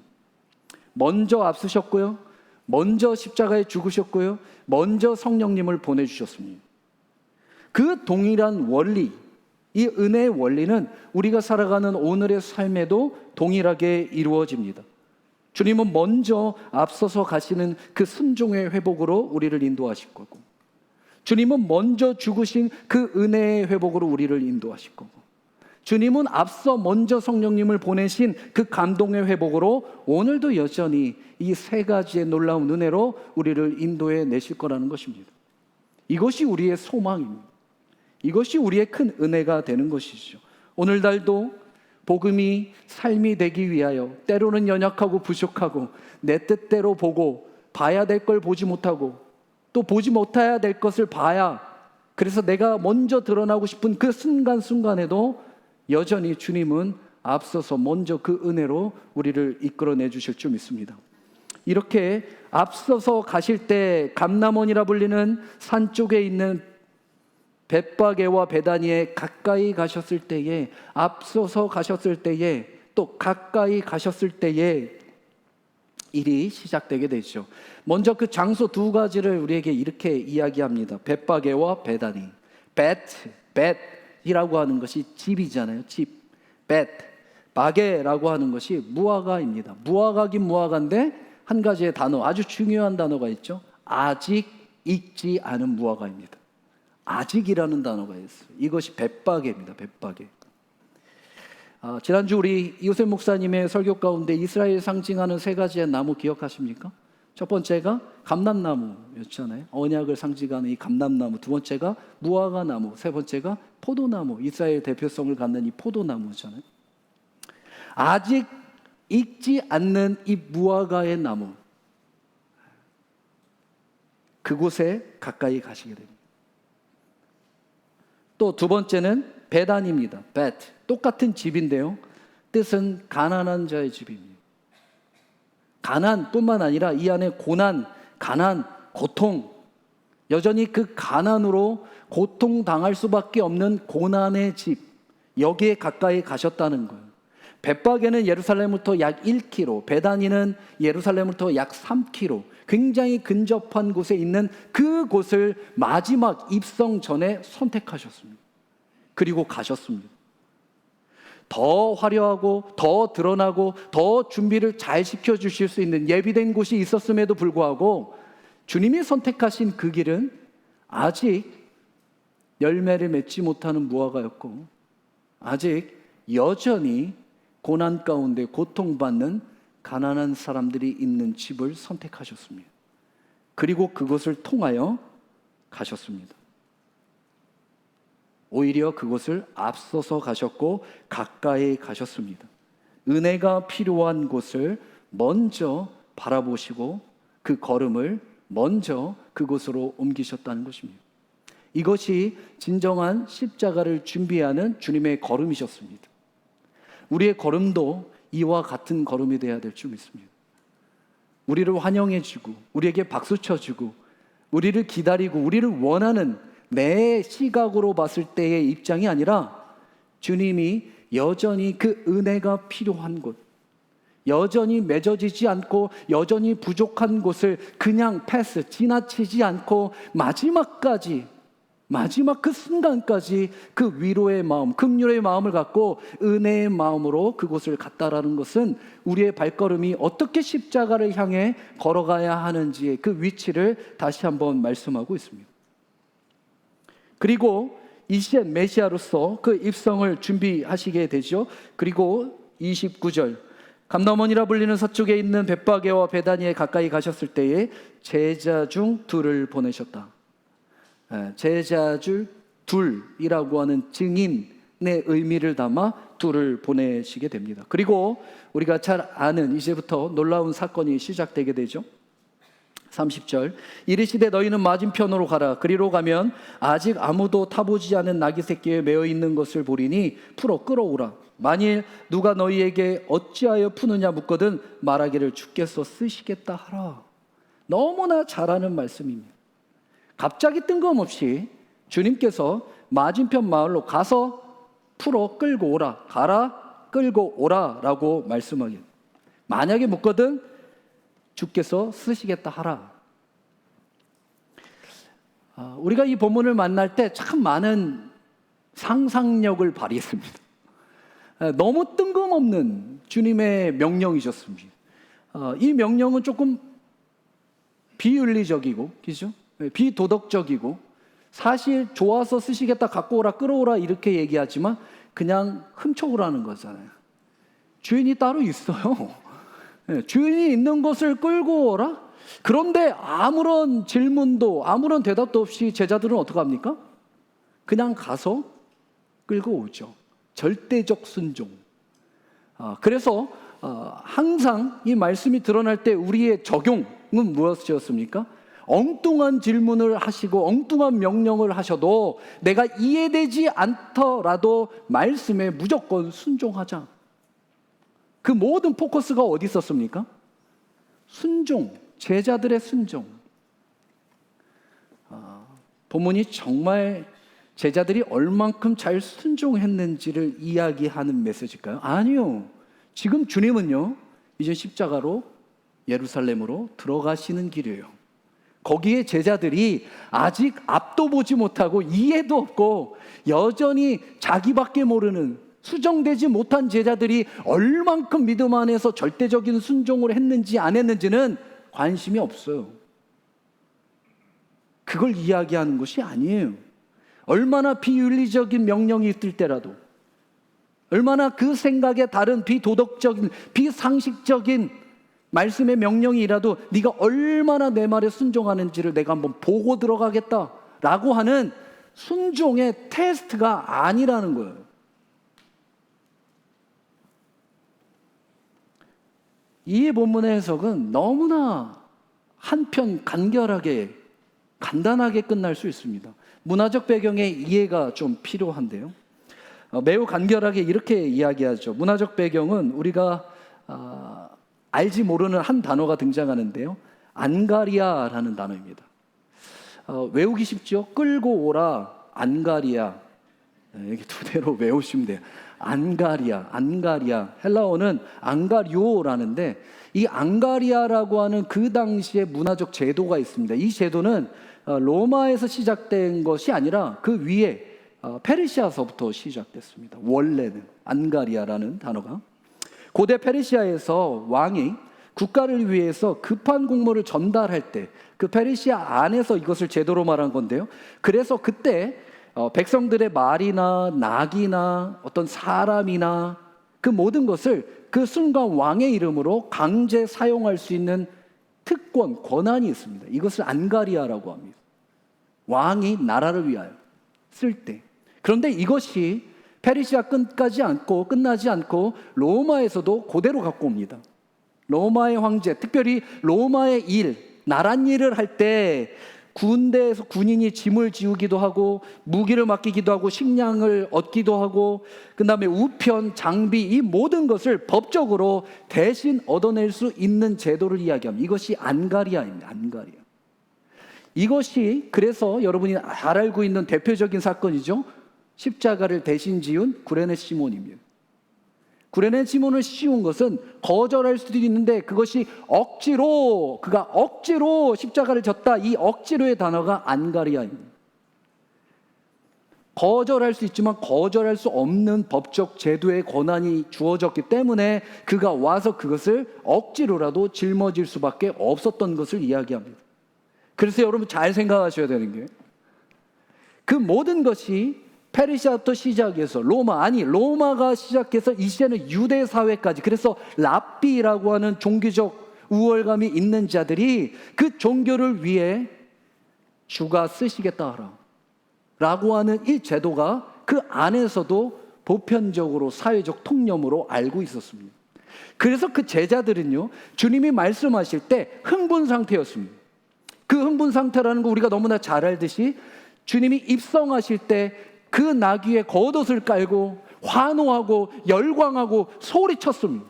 먼저 앞서셨고요. 먼저 십자가에 죽으셨고요. 먼저 성령님을 보내주셨습니다. 그 동일한 원리, 이 은혜의 원리는 우리가 살아가는 오늘의 삶에도 동일하게 이루어집니다. 주님은 먼저 앞서서 가시는 그 순종의 회복으로 우리를 인도하실 거고, 주님은 먼저 죽으신 그 은혜의 회복으로 우리를 인도하실 거고, 주님은 앞서 먼저 성령님을 보내신 그 감동의 회복으로 오늘도 여전히 이 세 가지의 놀라운 은혜로 우리를 인도해 내실 거라는 것입니다. 이것이 우리의 소망입니다. 이것이 우리의 큰 은혜가 되는 것이죠. 오늘날도 복음이 삶이 되기 위하여 때로는 연약하고 부족하고 내 뜻대로 보고 봐야 될 걸 보지 못하고 또 보지 못해야 될 것을 봐야, 그래서 내가 먼저 드러나고 싶은 그 순간순간에도 여전히 주님은 앞서서 먼저 그 은혜로 우리를 이끌어내 주실 줄 믿습니다. 이렇게 앞서서 가실 때 감람원이라 불리는 산 쪽에 있는 벳바게와 베다니에 가까이 가셨을 때에, 앞서서 가셨을 때에, 또 가까이 가셨을 때에 일이 시작되게 되죠. 먼저 그 장소 두 가지를 우리에게 이렇게 이야기합니다. 벳바게와 베다니. 벳이라고 하는 것이 집이잖아요. 집. 바게라고 하는 것이 무화과입니다. 무화과긴 무화과인데 한 가지의 단어, 아주 중요한 단어가 있죠. 아직 익지 않은 무화과입니다. 아직이라는 단어가 있어요. 이것이 벳바게입니다. 벳바게. 지난주 우리 이호셉 목사님의 설교 가운데 이스라엘 상징하는 세 가지의 나무 기억하십니까? 첫 번째가 감람나무였잖아요. 언약을 상징하는 이 감람나무. 두 번째가 무화과나무. 세 번째가 포도나무. 이스라엘 대표성을 갖는 이 포도나무잖아요. 아직 익지 않는 이 무화과의 나무, 그곳에 가까이 가시게 됩니다. 또 두 번째는 베단입니다. 똑같은 집인데요, 뜻은 가난한 자의 집입니다. 가난뿐만 아니라 이 안에 고난, 가난, 고통, 여전히 그 가난으로 고통당할 수밖에 없는 고난의 집, 여기에 가까이 가셨다는 거예요. 벳바게는 예루살렘부터 약 1km, 베다니는 예루살렘부터 약 3km, 굉장히 근접한 곳에 있는 그곳을 마지막 입성 전에 선택하셨습니다. 그리고 가셨습니다. 더 화려하고 더 드러나고 더 준비를 잘 시켜주실 수 있는 예비된 곳이 있었음에도 불구하고 주님이 선택하신 그 길은 아직 열매를 맺지 못하는 무화과였고, 아직 여전히 고난 가운데 고통받는 가난한 사람들이 있는 집을 선택하셨습니다. 그리고 그것을 통하여 가셨습니다. 오히려 그곳을 앞서서 가셨고 가까이 가셨습니다. 은혜가 필요한 곳을 먼저 바라보시고 그 걸음을 먼저 그곳으로 옮기셨다는 것입니다. 이것이 진정한 십자가를 준비하는 주님의 걸음이셨습니다. 우리의 걸음도 이와 같은 걸음이 되어야 될 줄 믿습니다. 우리를 환영해주고 우리에게 박수 쳐주고 우리를 기다리고 우리를 원하는 내 시각으로 봤을 때의 입장이 아니라 주님이 여전히 그 은혜가 필요한 곳, 여전히 맺어지지 않고 여전히 부족한 곳을 그냥 지나치지 않고 마지막 그 순간까지 그 위로의 마음, 긍휼의 마음을 갖고 은혜의 마음으로 그곳을 갔다라는 것은 우리의 발걸음이 어떻게 십자가를 향해 걸어가야 하는지의 그 위치를 다시 한번 말씀하고 있습니다. 그리고 이 시에 메시아로서 그 입성을 준비하시게 되죠. 그리고 29절, 감람원이라 불리는 서쪽에 있는 벳바게와 베다니에 가까이 가셨을 때에 제자 중 둘을 보내셨다. 제자 중 둘이라고 하는 증인의 의미를 담아 둘을 보내시게 됩니다. 그리고 우리가 잘 아는 이제부터 놀라운 사건이 시작되게 되죠. 30절, 이르시되 너희는 맞은편으로 가라. 그리로 가면 아직 아무도 타보지 않은 나귀 새끼에 매어 있는 것을 보리니 풀어 끌어오라. 만일 누가 너희에게 어찌하여 푸느냐 묻거든 말하기를 주께서 쓰시겠다 하라. 너무나 잘하는 말씀입니다. 갑자기 뜬금없이 주님께서 맞은편 마을로 가서 풀어 끌고 오라. 가라 끌고 오라 라고 말씀하겠. 만약에 묻거든 주께서 쓰시겠다 하라. 우리가 이 본문을 만날 때 참 많은 상상력을 발휘했습니다. 너무 뜬금없는 주님의 명령이셨습니다. 이 명령은 조금 비윤리적이고, 그죠? 비도덕적이고, 사실 좋아서 쓰시겠다, 갖고 오라, 끌어오라 이렇게 얘기하지만 그냥 훔쳐오라는 거잖아요. 주인이 따로 있어요. 주인이 있는 것을 끌고 오라? 그런데 아무런 질문도 아무런 대답도 없이 제자들은 어떡합니까? 그냥 가서 끌고 오죠. 절대적 순종. 그래서 항상 이 말씀이 드러날 때 우리의 적용은 무엇이었습니까? 엉뚱한 질문을 하시고 엉뚱한 명령을 하셔도 내가 이해되지 않더라도 말씀에 무조건 순종하자. 그 모든 포커스가 어디 있었습니까? 순종, 제자들의 순종. 본문이 정말 제자들이 얼만큼 잘 순종했는지를 이야기하는 메시지일까요? 아니요. 지금 주님은요, 이제 십자가로 예루살렘으로 들어가시는 길이에요. 거기에 제자들이 아직 앞도 보지 못하고 이해도 없고 여전히 자기밖에 모르는 수정되지 못한 제자들이 얼만큼 믿음 안에서 절대적인 순종을 했는지 안 했는지는 관심이 없어요. 그걸 이야기하는 것이 아니에요. 얼마나 비윤리적인 명령이 있을 때라도, 얼마나 그 생각에 다른 비도덕적인, 비상식적인 말씀의 명령이라도 네가 얼마나 내 말에 순종하는지를 내가 한번 보고 들어가겠다라고 하는 순종의 테스트가 아니라는 거예요. 이 본문의 해석은 너무나 한편 간결하게 간단하게 끝날 수 있습니다. 문화적 배경의 이해가 좀 필요한데요. 매우 간결하게 이렇게 이야기하죠. 문화적 배경은 우리가 알지 모르는 한 단어가 등장하는데요. 안가리아라는 단어입니다. 외우기 쉽죠? 끌고 오라, 안가리아. 여기 두 대로 외우시면 돼요. 안가리아. 헬라어는 앙가리오라는데 이 앙가리아라고 하는 그 당시의 문화적 제도가 있습니다. 이 제도는 로마에서 시작된 것이 아니라 그 위에 페르시아서부터 시작됐습니다. 원래는 안가리아라는 단어가. 고대 페르시아에서 왕이 국가를 위해서 급한 공무를 전달할 때 그 페르시아 안에서 이것을 제도로 말한 건데요. 그래서 그때 백성들의 말이나 낙이나 어떤 사람이나 그 모든 것을 그 순간 왕의 이름으로 강제 사용할 수 있는 특권, 권한이 있습니다. 이것을 안가리아라고 합니다. 왕이 나라를 위하여 쓸 때. 그런데 이것이 페르시아 끝나지 않고 로마에서도 그대로 갖고 옵니다. 로마의 황제, 특별히 로마의 나란 일을 할 때 군대에서 군인이 짐을 지우기도 하고 무기를 맡기기도 하고 식량을 얻기도 하고 그 다음에 우편, 장비 이 모든 것을 법적으로 대신 얻어낼 수 있는 제도를 이야기합니다. 이것이 안가리아입니다. 안가리아. 이것이 그래서 여러분이 잘 알고 있는 대표적인 사건이죠. 십자가를 대신 지은 구레네 시몬입니다. 구레네 시몬을 씌운 것은 거절할 수도 있는데 그것이 그가 억지로 십자가를 졌다. 이 억지로의 단어가 안가리아입니다. 거절할 수 있지만 거절할 수 없는 법적 제도의 권한이 주어졌기 때문에 그가 와서 그것을 억지로라도 짊어질 수밖에 없었던 것을 이야기합니다. 그래서 여러분 잘 생각하셔야 되는 게 그 모든 것이 페르시아부터 시작해서 로마가 시작해서 이제는 유대 사회까지, 그래서 랍비라고 하는 종교적 우월감이 있는 자들이 그 종교를 위해 주가 쓰시겠다 라고 하는 이 제도가 그 안에서도 보편적으로 사회적 통념으로 알고 있었습니다. 그래서 그 제자들은요, 주님이 말씀하실 때 흥분 상태였습니다. 그 흥분 상태라는 거 우리가 너무나 잘 알듯이 주님이 입성하실 때 그 나귀의 겉옷을 깔고 환호하고 열광하고 소리쳤습니다.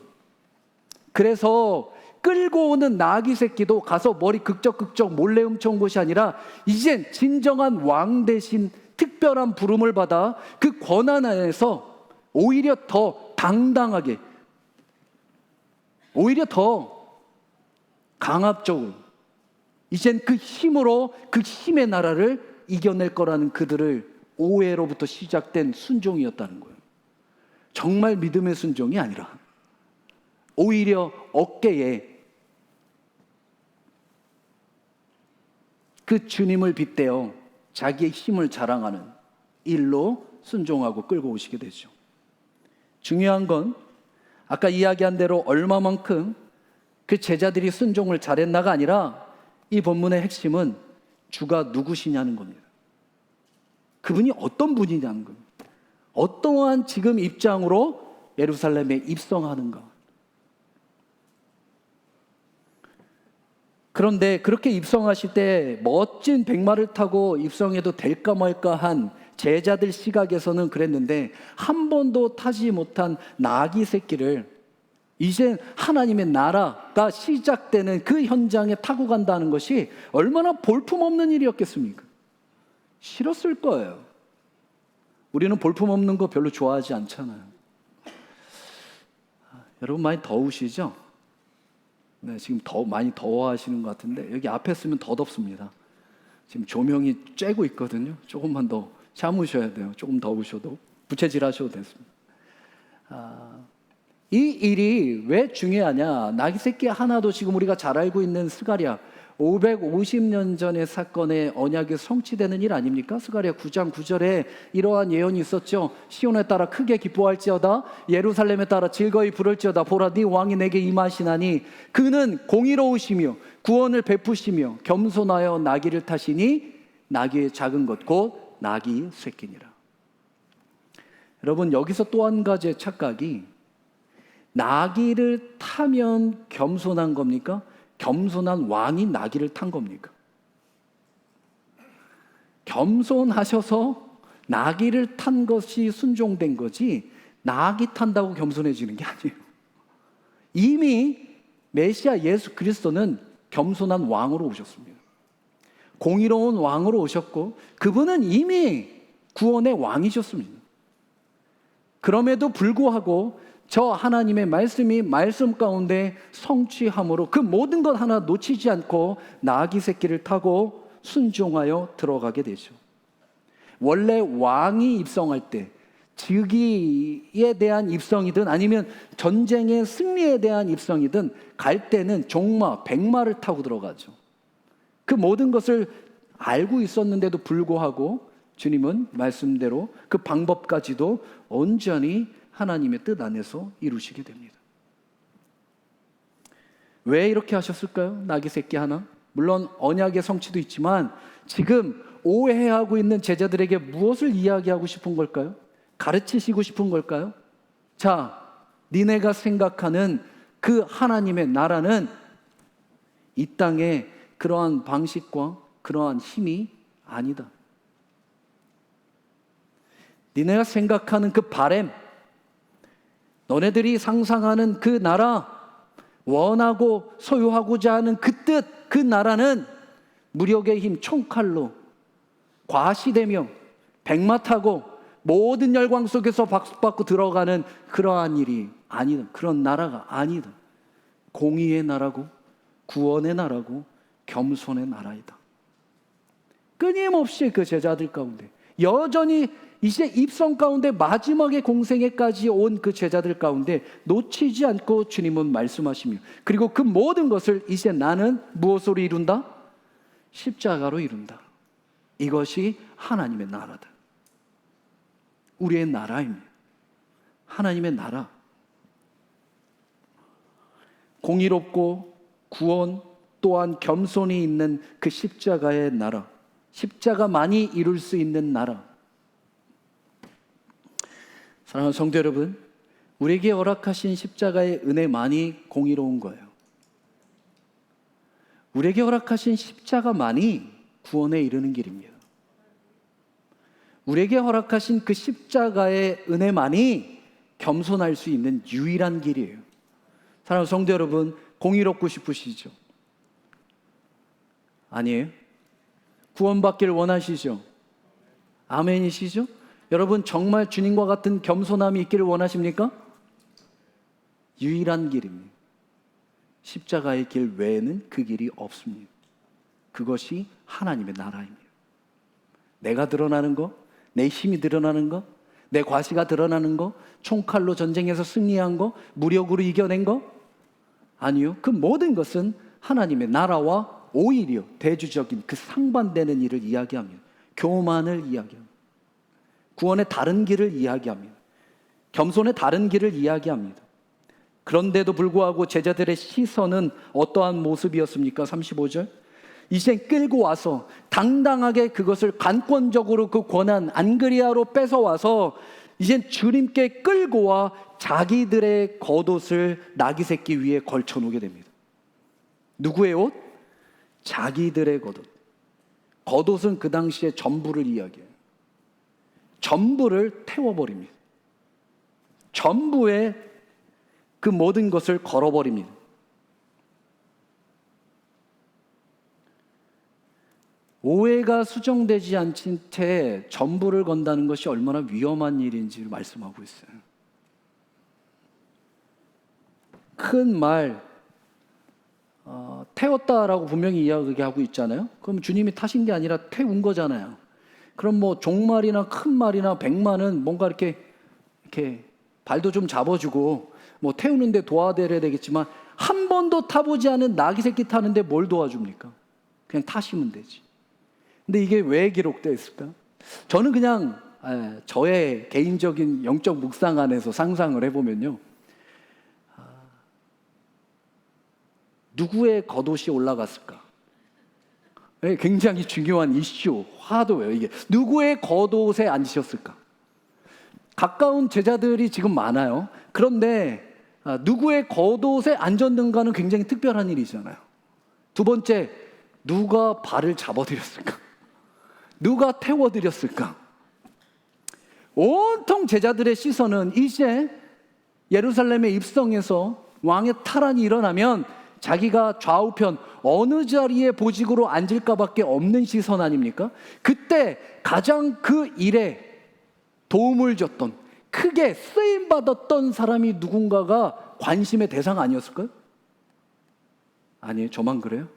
그래서 끌고 오는 나귀 새끼도 가서 머리 극적극적 몰래 훔쳐온 것이 아니라 이젠 진정한 왕 대신 특별한 부름을 받아 그 권한 안에서 오히려 더 당당하게, 오히려 더 강압적으로 이젠 그 힘으로 그 힘의 나라를 이겨낼 거라는 그들을 오해로부터 시작된 순종이었다는 거예요. 정말 믿음의 순종이 아니라 오히려 어깨에 그 주님을 빗대어 자기의 힘을 자랑하는 일로 순종하고 끌고 오시게 되죠. 중요한 건 아까 이야기한 대로 얼마만큼 그 제자들이 순종을 잘했나가 아니라 이 본문의 핵심은 주가 누구시냐는 겁니다. 그분이 어떤 분이냐는 겁니다. 어떠한 지금 입장으로 예루살렘에 입성하는가. 그런데 그렇게 입성하실 때 멋진 백마를 타고 입성해도 될까 말까 한 제자들 시각에서는 그랬는데 한 번도 타지 못한 나귀 새끼를 이제 하나님의 나라가 시작되는 그 현장에 타고 간다는 것이 얼마나 볼품없는 일이었겠습니까? 싫었을 거예요. 우리는 볼품없는 거 별로 좋아하지 않잖아요. 여러분 많이 더우시죠? 네, 지금 많이 더워하시는 것 같은데 여기 앞에 쓰면 더 덥습니다. 지금 조명이 쬐고 있거든요. 조금만 더 참으셔야 돼요. 조금 더우셔도 부채질 하셔도 됐습니다. 이 일이 왜 중요하냐? 나귀 새끼 하나도 지금 우리가 잘 알고 있는 스가랴 550년 전의 사건의 언약이 성취되는 일 아닙니까? 스가랴 9장 9절에 이러한 예언이 있었죠. 시온에 따라 크게 기뻐할지어다, 예루살렘에 따라 즐거이 부를지어다. 보라, 네 왕이 내게 임하시나니 그는 공의로우시며 구원을 베푸시며 겸손하여 나귀를 타시니 나귀의 작은 것 곧 나귀 새끼니라. 여러분 여기서 또 한 가지의 착각이 나귀를 타면 겸손한 겁니까? 겸손한 왕이 나귀를 탄 겁니까? 겸손하셔서 나귀를 탄 것이 순종된 거지 나귀 탄다고 겸손해지는 게 아니에요. 이미 메시아 예수 그리스도는 겸손한 왕으로 오셨습니다. 공의로운 왕으로 오셨고 그분은 이미 구원의 왕이셨습니다. 그럼에도 불구하고 저 하나님의 말씀이 말씀 가운데 성취함으로 그 모든 것 하나 놓치지 않고 나귀 새끼를 타고 순종하여 들어가게 되죠. 원래 왕이 입성할 때 즉위에 대한 입성이든 아니면 전쟁의 승리에 대한 입성이든 갈 때는 종마, 백마를 타고 들어가죠. 그 모든 것을 알고 있었는데도 불구하고 주님은 말씀대로 그 방법까지도 온전히 하나님의 뜻 안에서 이루시게 됩니다. 왜 이렇게 하셨을까요? 나귀 새끼 하나? 물론 언약의 성취도 있지만 지금 오해하고 있는 제자들에게 무엇을 이야기하고 싶은 걸까요? 가르치시고 싶은 걸까요? 자, 니네가 생각하는 그 하나님의 나라는 이 땅에 그러한 방식과 그러한 힘이 아니다. 니네가 생각하는 그 바램, 너네들이 상상하는 그 나라, 원하고 소유하고자 하는 그 뜻, 그 나라는 무력의 힘, 총칼로 과시되며 백마 타고 모든 열광 속에서 박수받고 들어가는 그러한 일이 아니다. 그런 나라가 아니다. 공의의 나라고 구원의 나라고 겸손의 나라이다. 끊임없이 그 제자들 가운데 여전히 이제 입성 가운데 마지막에 공생애까지 온 그 제자들 가운데 놓치지 않고 주님은 말씀하시며, 그리고 그 모든 것을 이제 나는 무엇으로 이룬다? 십자가로 이룬다. 이것이 하나님의 나라다. 우리의 나라입니다. 하나님의 나라. 공의롭고 구원 또한 겸손이 있는 그 십자가의 나라, 십자가만이 이룰 수 있는 나라. 사랑하는 성도 여러분, 우리에게 허락하신 십자가의 은혜만이 공의로운 거예요. 우리에게 허락하신 십자가만이 구원에 이르는 길입니다. 우리에게 허락하신 그 십자가의 은혜만이 겸손할 수 있는 유일한 길이에요. 사랑하는 성도 여러분, 공의롭고 싶으시죠? 아니에요? 구원받기를 원하시죠? 아멘이시죠? 여러분 정말 주님과 같은 겸손함이 있기를 원하십니까? 유일한 길입니다. 십자가의 길 외에는 그 길이 없습니다. 그것이 하나님의 나라입니다. 내가 드러나는 거, 내 힘이 드러나는 거, 내 과시가 드러나는 거, 총칼로 전쟁에서 승리한 거, 무력으로 이겨낸 거? 아니요. 그 모든 것은 하나님의 나라와 오히려 대주적인 그 상반되는 일을 이야기합니다. 교만을 이야기합니다. 구원의 다른 길을 이야기합니다. 겸손의 다른 길을 이야기합니다. 그런데도 불구하고 제자들의 시선은 어떠한 모습이었습니까? 35절. 이제 끌고 와서 당당하게 그것을 관권적으로 그 권한 안그리아로 뺏어와서 이제 주님께 끌고 와 자기들의 겉옷을 나귀 새끼 위에 걸쳐놓게 됩니다. 누구의 옷? 자기들의 겉옷. 겉옷은 그 당시에 전부를 이야기해요. 전부를 태워버립니다. 전부의 그 모든 것을 걸어버립니다. 오해가 수정되지 않은 채 전부를 건다는 것이 얼마나 위험한 일인지를 말씀하고 있어요. 큰 말 태웠다라고 분명히 이야기하고 있잖아요. 그럼 주님이 타신 게 아니라 태운 거잖아요. 그럼 뭐 종말이나 큰 말이나 백마는 뭔가 이렇게 발도 좀 잡아주고 뭐 태우는데 도와드려야 되겠지만 한 번도 타보지 않은 나귀 새끼 타는데 뭘 도와줍니까? 그냥 타시면 되지. 근데 이게 왜 기록되어 있을까? 저는 그냥 저의 개인적인 영적 묵상 안에서 상상을 해보면요, 누구의 겉옷이 올라갔을까? 굉장히 중요한 이슈, 화두예요. 이게 누구의 겉옷에 앉으셨을까? 가까운 제자들이 지금 많아요. 그런데 누구의 겉옷에 앉았는가는 굉장히 특별한 일이잖아요. 두 번째, 누가 발을 잡아드렸을까? 누가 태워드렸을까? 온통 제자들의 시선은 이제 예루살렘에 입성해서 왕의 탈환이 일어나면 자기가 좌우편 어느 자리에 보직으로 앉을까 밖에 없는 시선 아닙니까? 그때 가장 그 일에 도움을 줬던, 크게 쓰임받았던 사람이 누군가가 관심의 대상 아니었을까요? 아니에요. 저만 그래요?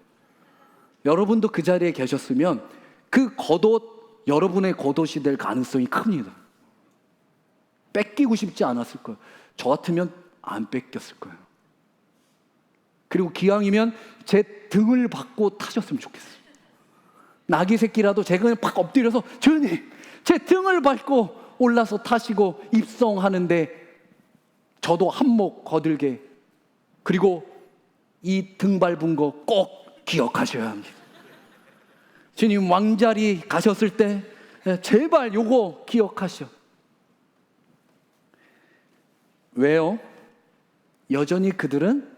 여러분도 그 자리에 계셨으면 그 겉옷, 여러분의 겉옷이 될 가능성이 큽니다. 뺏기고 싶지 않았을 거예요. 저 같으면 안 뺏겼을 거예요. 그리고 기왕이면 제 등을 받고 타셨으면 좋겠어요. 나귀 새끼라도 제가 그냥 팍 엎드려서 주님, 제 등을 밟고 올라서 타시고 입성하는데 저도 한몫 거들게, 그리고 이 등 밟은 거 꼭 기억하셔야 합니다. 주님 왕자리 가셨을 때 제발 요거 기억하셔. 왜요? 여전히 그들은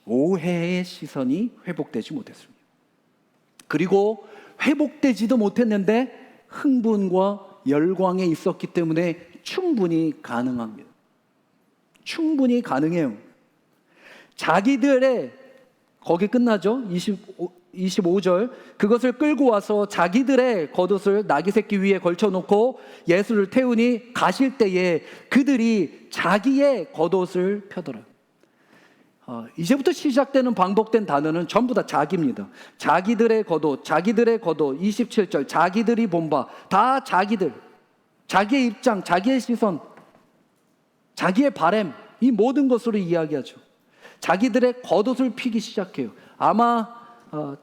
오해의 시선이 회복되지 못했습니다. 그리고 회복되지도 못했는데 흥분과 열광에 있었기 때문에 충분히 가능합니다. 충분히 가능해요. 자기들의, 거기 끝나죠? 25절, 그것을 끌고 와서 자기들의 겉옷을 나귀 새끼 위에 걸쳐놓고 예수를 태우니 가실 때에 그들이 자기의 겉옷을 펴더라. 이제부터 시작되는 반복된 단어는 전부 다 자기입니다. 자기들의 겉옷, 자기들의 겉옷. 27절, 자기들이 본 바, 다 자기들, 자기의 입장, 자기의 시선, 자기의 바램, 이 모든 것으로 이야기하죠. 자기들의 겉옷을 피기 시작해요. 아마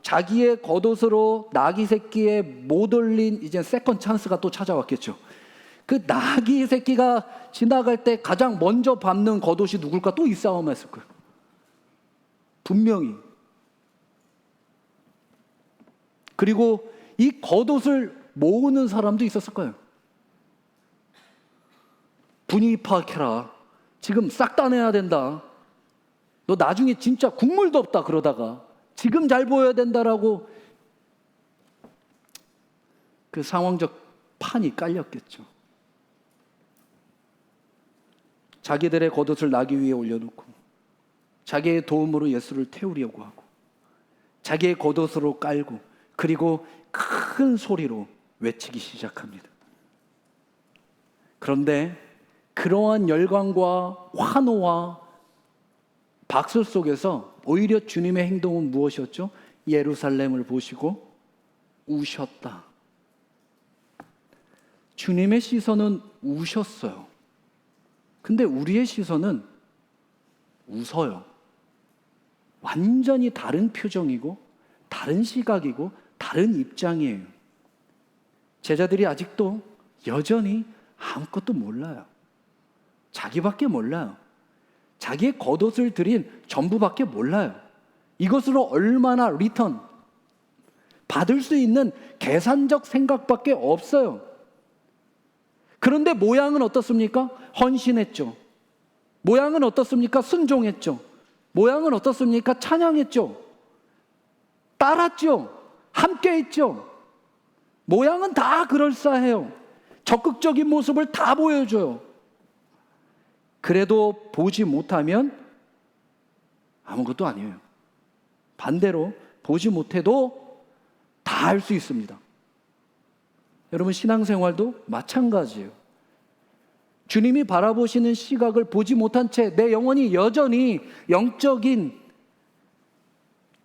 자기의 겉옷으로 나귀 새끼에 못 올린 이제 세컨 찬스가 또 찾아왔겠죠. 그 나귀 새끼가 지나갈 때 가장 먼저 밟는 겉옷이 누굴까? 또 이 싸움을 했을 거예요. 분명히. 그리고 이 겉옷을 모으는 사람도 있었을 거예요. 분위기 파악해라. 지금 싹 다 내야 된다. 너 나중에 진짜 국물도 없다 그러다가 지금 잘 보여야 된다라고 그 상황적 판이 깔렸겠죠. 자기들의 겉옷을 나귀 위에 올려놓고 자기의 도움으로 예수를 태우려고 하고 자기의 겉옷으로 깔고 그리고 큰 소리로 외치기 시작합니다. 그런데 그러한 열광과 환호와 박수 속에서 오히려 주님의 행동은 무엇이었죠? 예루살렘을 보시고 우셨다. 주님의 시선은 우셨어요. 근데 우리의 시선은 웃어요. 완전히 다른 표정이고 다른 시각이고 다른 입장이에요. 제자들이 아직도 여전히 아무것도 몰라요. 자기밖에 몰라요. 자기의 겉옷을 드린 전부밖에 몰라요. 이것으로 얼마나 리턴 받을 수 있는 계산적 생각밖에 없어요. 그런데 모양은 어떻습니까? 헌신했죠. 모양은 어떻습니까? 순종했죠. 모양은 어떻습니까? 찬양했죠. 따랐죠. 함께했죠. 모양은 다 그럴싸해요. 적극적인 모습을 다 보여줘요. 그래도 보지 못하면 아무것도 아니에요. 반대로 보지 못해도 다 할 수 있습니다. 여러분 신앙생활도 마찬가지예요. 주님이 바라보시는 시각을 보지 못한 채 내 영혼이 여전히 영적인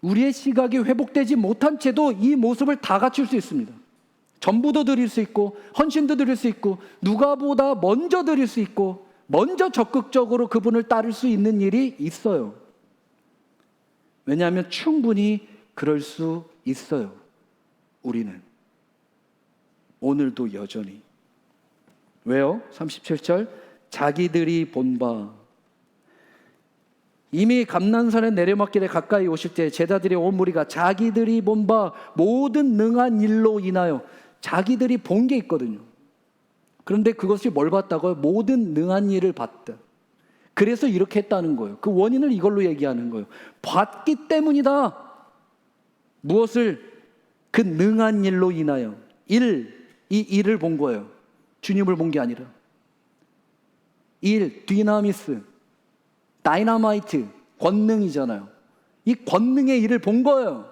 우리의 시각이 회복되지 못한 채도 이 모습을 다 갖출 수 있습니다. 전부도 드릴 수 있고 헌신도 드릴 수 있고 누가보다 먼저 드릴 수 있고 먼저 적극적으로 그분을 따를 수 있는 일이 있어요. 왜냐하면 충분히 그럴 수 있어요. 우리는 오늘도 여전히. 왜요? 37절 자기들이 본 바 이미 감난산의 내려막길에 가까이 오실 때 제자들의 온 무리가 자기들이 본 바 모든 능한 일로 인하여 자기들이 본 게 있거든요. 그런데 그것이 뭘 봤다고요? 모든 능한 일을 봤다. 그래서 이렇게 했다는 거예요. 그 원인을 이걸로 얘기하는 거예요. 봤기 때문이다. 무엇을? 그 능한 일로 인하여 이 일을 본 거예요. 주님을 본 게 아니라 디나미스, 다이너마이트, 권능이잖아요. 이 권능의 일을 본 거예요.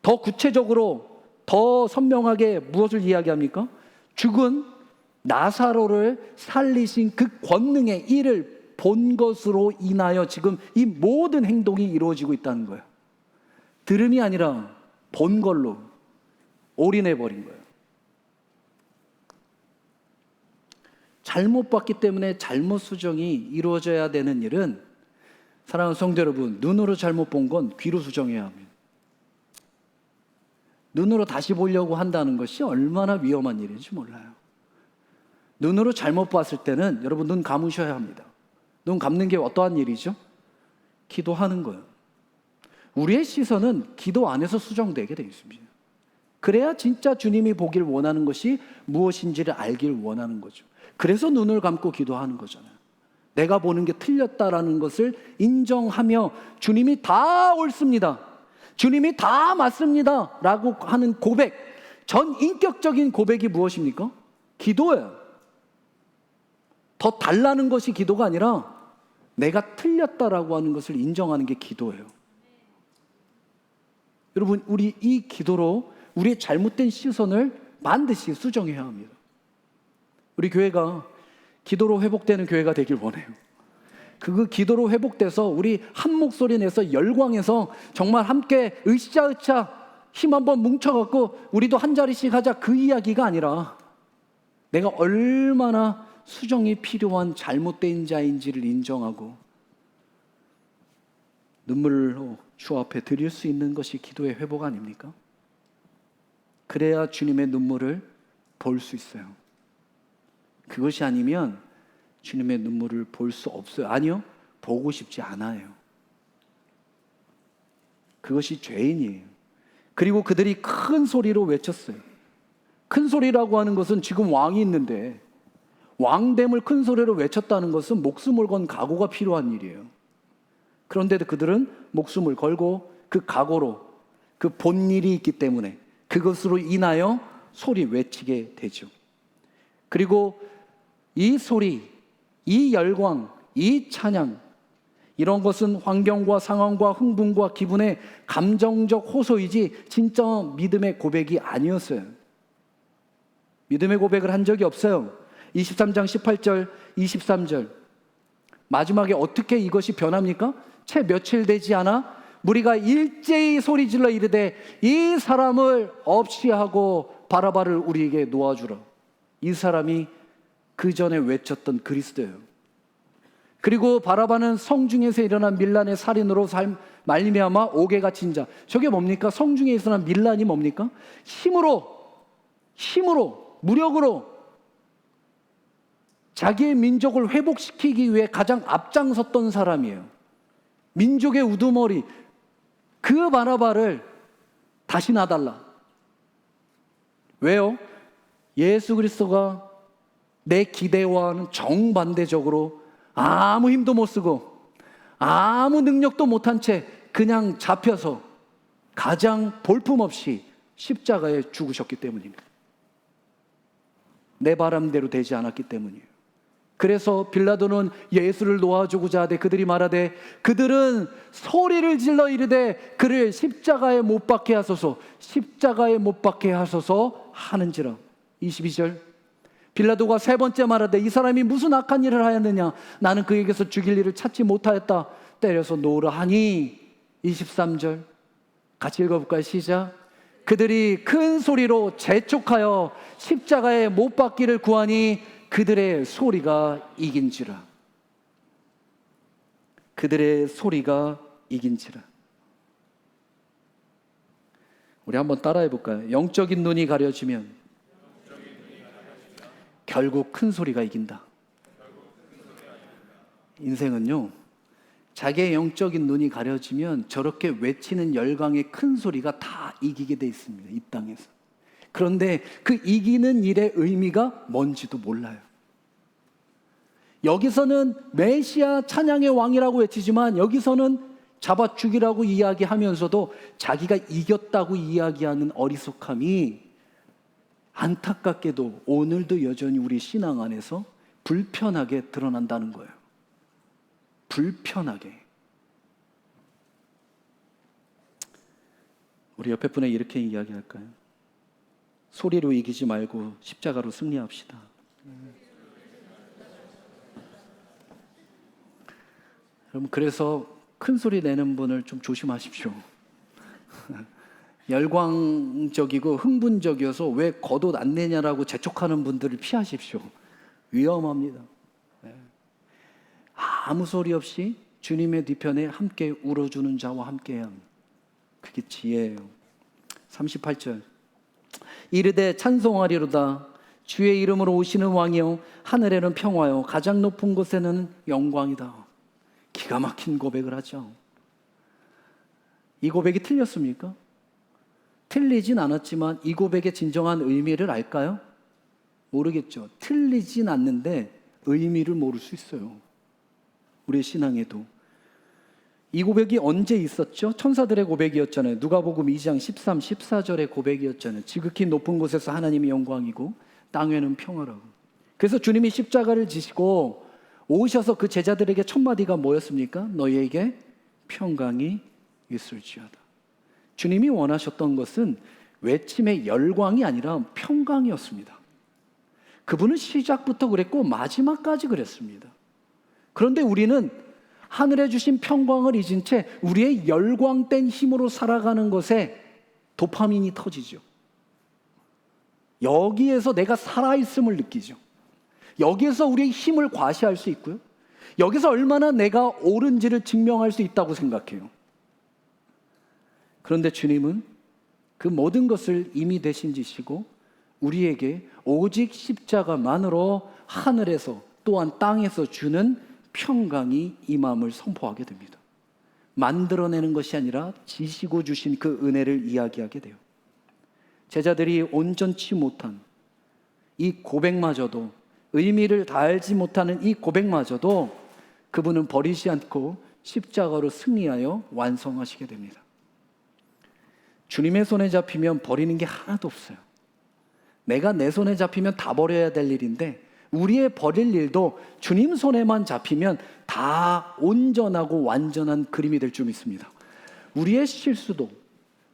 더 구체적으로 더 선명하게 무엇을 이야기합니까? 죽은 나사로를 살리신 그 권능의 일을 본 것으로 인하여 지금 이 모든 행동이 이루어지고 있다는 거예요. 들음이 아니라 본 걸로 올인해버린 거예요. 잘못 봤기 때문에 잘못 수정이 이루어져야 되는 일은 사랑하는 성도 여러분, 눈으로 잘못 본 건 귀로 수정해야 합니다. 눈으로 다시 보려고 한다는 것이 얼마나 위험한 일인지 몰라요. 눈으로 잘못 봤을 때는 여러분 눈 감으셔야 합니다. 눈 감는 게 어떠한 일이죠? 기도하는 거예요. 우리의 시선은 기도 안에서 수정되게 되어 있습니다. 그래야 진짜 주님이 보길 원하는 것이 무엇인지를 알길 원하는 거죠. 그래서 눈을 감고 기도하는 거잖아요. 내가 보는 게 틀렸다라는 것을 인정하며 주님이 다 옳습니다, 주님이 다 맞습니다 라고 하는 고백, 전 인격적인 고백이 무엇입니까? 기도예요. 더 달라는 것이 기도가 아니라 내가 틀렸다라고 하는 것을 인정하는 게 기도예요. 여러분, 우리 이 기도로 우리의 잘못된 시선을 반드시 수정해야 합니다. 우리 교회가 기도로 회복되는 교회가 되길 원해요. 그 기도로 회복돼서 우리 한 목소리 내서 열광해서 정말 함께 으쌰으쌰 힘 한번 뭉쳐갖고 우리도 한 자리씩 하자, 그 이야기가 아니라 내가 얼마나 수정이 필요한 잘못된 자인지를 인정하고 눈물로 주 앞에 드릴 수 있는 것이 기도의 회복 아닙니까? 그래야 주님의 눈물을 볼 수 있어요. 그것이 아니면 주님의 눈물을 볼 수 없어요. 아니요, 보고 싶지 않아요. 그것이 죄인이에요. 그리고 그들이 큰 소리로 외쳤어요. 큰 소리라고 하는 것은 지금 왕이 있는데 왕됨을 큰 소리로 외쳤다는 것은 목숨을 건 각오가 필요한 일이에요. 그런데도 그들은 목숨을 걸고 그 각오로 그 본일이 있기 때문에 그것으로 인하여 소리 외치게 되죠. 그리고 이 소리, 이 열광, 이 찬양, 이런 것은 환경과 상황과 흥분과 기분의 감정적 호소이지 진짜 믿음의 고백이 아니었어요. 믿음의 고백을 한 적이 없어요. 23장 18절, 23절 마지막에 어떻게 이것이 변합니까? 채 며칠 되지 않아 무리가 일제히 소리질러 이르되 이 사람을 없이 하고 바라바를 우리에게 놓아주라. 이 사람이 그 전에 외쳤던 그리스도예요. 그리고 바라바는 성중에서 일어난 밀란의 살인으로 말미암아 옥에 갇힌 자. 저게 뭡니까? 성중에서 일어난 밀란이 뭡니까? 힘으로 무력으로 자기의 민족을 회복시키기 위해 가장 앞장섰던 사람이에요. 민족의 우두머리, 그 바나바를 다시 놔달라. 왜요? 예수 그리스도가 내 기대와는 정반대적으로 아무 힘도 못 쓰고 아무 능력도 못한 채 그냥 잡혀서 가장 볼품없이 십자가에 죽으셨기 때문입니다. 내 바람대로 되지 않았기 때문이에요. 그래서 빌라도는 예수를 놓아주고자 하되 그들이 말하되 그들은 소리를 질러 이르되 그를 십자가에 못 박게 하소서, 십자가에 못 박게 하소서 하는지라. 22절 빌라도가 세 번째 말하되 이 사람이 무슨 악한 일을 하였느냐, 나는 그에게서 죽일 일을 찾지 못하였다, 때려서 놓으라 하니. 23절 같이 읽어볼까요? 시작. 그들이 큰 소리로 재촉하여 십자가에 못 박기를 구하니 그들의 소리가 이긴지라. 그들의 소리가 이긴지라. 우리 한번 따라해 볼까요? 영적인 눈이 가려지면 결국 큰 소리가 이긴다. 인생은요, 자기의 영적인 눈이 가려지면 저렇게 외치는 열광의 큰 소리가 다 이기게 돼 있습니다, 이 땅에서. 그런데 그 이기는 일의 의미가 뭔지도 몰라요. 여기서는 메시아 찬양의 왕이라고 외치지만 여기서는 잡아 죽이라고 이야기하면서도 자기가 이겼다고 이야기하는 어리석함이 안타깝게도 오늘도 여전히 우리 신앙 안에서 불편하게 드러난다는 거예요. 불편하게. 우리 옆에 분에 이렇게 이야기할까요? 소리로 이기지 말고 십자가로 승리합시다. 여러분, 그래서 큰 소리 내는 분을 좀 조심하십시오. 열광적이고 흥분적이어서 왜 겉옷 안 내냐라고 재촉하는 분들을 피하십시오. 위험합니다. 아무 소리 없이 주님의 뒤편에 함께 울어주는 자와 함께해야 합니다. 그게 지혜예요. 38절 이르되 찬송하리로다 주의 이름으로 오시는 왕이여 하늘에는 평화요 가장 높은 곳에는 영광이다. 기가 막힌 고백을 하죠. 이 고백이 틀렸습니까? 틀리진 않았지만 이 고백의 진정한 의미를 알까요? 모르겠죠. 틀리진 않는데 의미를 모를 수 있어요. 우리의 신앙에도. 이 고백이 언제 있었죠? 천사들의 고백이었잖아요. 누가복음 2장 13, 14절의 고백이었잖아요. 지극히 높은 곳에서 하나님이 영광이고 땅에는 평화라고. 그래서 주님이 십자가를 지시고 오셔서 그 제자들에게 첫 마디가 뭐였습니까? 너희에게 평강이 있을지어다. 주님이 원하셨던 것은 외침의 열광이 아니라 평강이었습니다. 그분은 시작부터 그랬고 마지막까지 그랬습니다. 그런데 우리는 하늘에 주신 평강을 잊은 채 우리의 열광된 힘으로 살아가는 것에 도파민이 터지죠. 여기에서 내가 살아있음을 느끼죠. 여기에서 우리의 힘을 과시할 수 있고요. 여기서 얼마나 내가 옳은지를 증명할 수 있다고 생각해요. 그런데 주님은 그 모든 것을 이미 대신 지시고 우리에게 오직 십자가만으로 하늘에서 또한 땅에서 주는 평강이 임함을 선포하게 됩니다. 만들어내는 것이 아니라 지시고 주신 그 은혜를 이야기하게 돼요. 제자들이 온전치 못한 이 고백마저도, 의미를 다 알지 못하는 이 고백마저도 그분은 버리지 않고 십자가로 승리하여 완성하시게 됩니다. 주님의 손에 잡히면 버리는 게 하나도 없어요. 내가 내 손에 잡히면 다 버려야 될 일인데 우리의 버릴 일도 주님 손에만 잡히면 다 온전하고 완전한 그림이 될 줄 믿습니다. 우리의 실수도,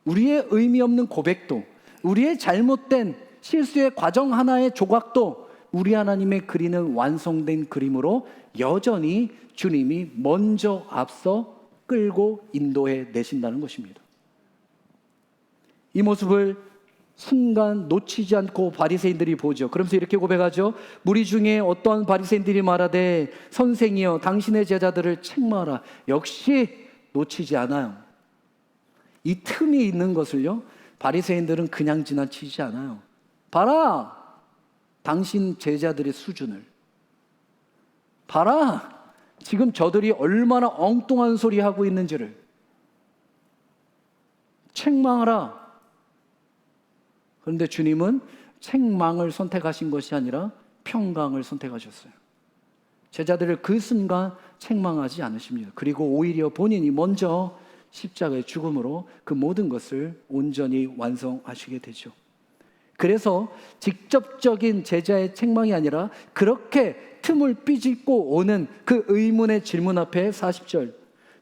우리의 의미 없는 고백도, 우리의 잘못된 실수의 과정 하나의 조각도 우리 하나님의 그리는 완성된 그림으로 여전히 주님이 먼저 앞서 끌고 인도해 내신다는 것입니다. 이 모습을 순간 놓치지 않고 바리새인들이 보죠. 그러면서 이렇게 고백하죠. 무리 중에 어떠한 바리새인들이 말하되 선생이여 당신의 제자들을 책망하라. 역시 놓치지 않아요. 이 틈이 있는 것을요, 바리새인들은 그냥 지나치지 않아요. 봐라, 당신 제자들의 수준을. 봐라, 지금 저들이 얼마나 엉뚱한 소리 하고 있는지를. 책망하라. 그런데 주님은 책망을 선택하신 것이 아니라 평강을 선택하셨어요. 제자들을 그 순간 책망하지 않으십니다. 그리고 오히려 본인이 먼저 십자가의 죽음으로 그 모든 것을 온전히 완성하시게 되죠. 그래서 직접적인 제자의 책망이 아니라 그렇게 틈을 삐집고 오는 그 의문의 질문 앞에 40절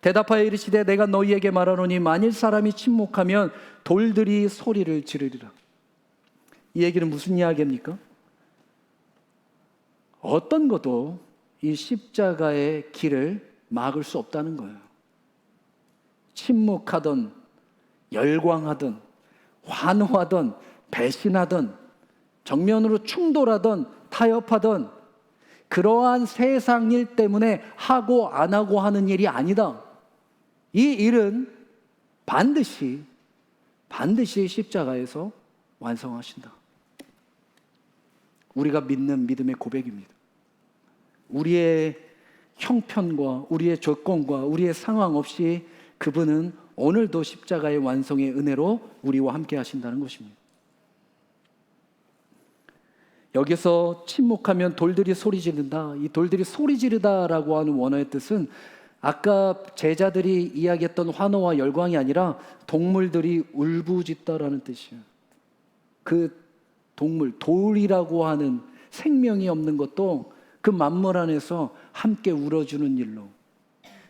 대답하여 이르시되 내가 너희에게 말하노니 만일 사람이 침묵하면 돌들이 소리를 지르리라. 이 얘기는 무슨 이야기입니까? 어떤 것도 이 십자가의 길을 막을 수 없다는 거예요. 침묵하던, 열광하던, 환호하던, 배신하던, 정면으로 충돌하던, 타협하던 그러한 세상 일 때문에 하고 안 하고 하는 일이 아니다. 이 일은 반드시 십자가에서 완성하신다. 우리가 믿는 믿음의 고백입니다. 우리의 형편과 우리의 조건과 우리의 상황 없이 그분은 오늘도 십자가의 완성의 은혜로 우리와 함께 하신다는 것입니다. 여기서 침묵하면 돌들이 소리 지른다. 이 돌들이 소리 지르다라고 하는 원어의 뜻은 아까 제자들이 이야기했던 환호와 열광이 아니라 동물들이 울부짖다라는 뜻이에요. 그 동물, 돌이라고 하는 생명이 없는 것도 그 만물 안에서 함께 울어주는 일로,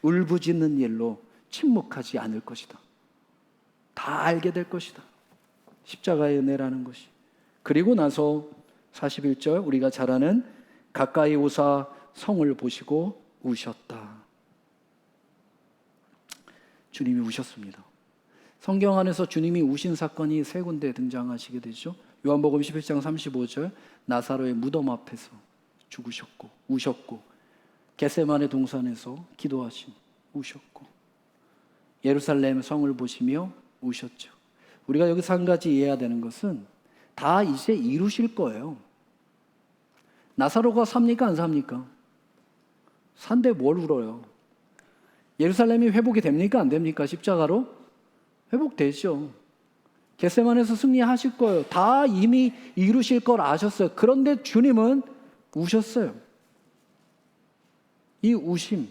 울부짖는 일로 침묵하지 않을 것이다. 다 알게 될 것이다. 십자가의 은혜라는 것이. 그리고 나서 41절 우리가 잘 아는 가까이 오사 성을 보시고 우셨다. 주님이 우셨습니다. 성경 안에서 주님이 우신 사건이 세 군데 등장하시게 되죠. 요한복음 11장 35절 나사로의 무덤 앞에서 죽으셨고 우셨고 겟세마네 동산에서 기도하신 우셨고 예루살렘 성을 보시며 우셨죠. 우리가 여기서 한 가지 이해해야 되는 것은 다 이제 이루실 거예요. 나사로가 삽니까 안 삽니까? 산데 뭘 울어요? 예루살렘이 회복이 됩니까 안 됩니까? 십자가로? 회복되죠. 겟세마네에서 승리하실 거예요. 다 이미 이루실 걸 아셨어요. 그런데 주님은 우셨어요. 이 우심,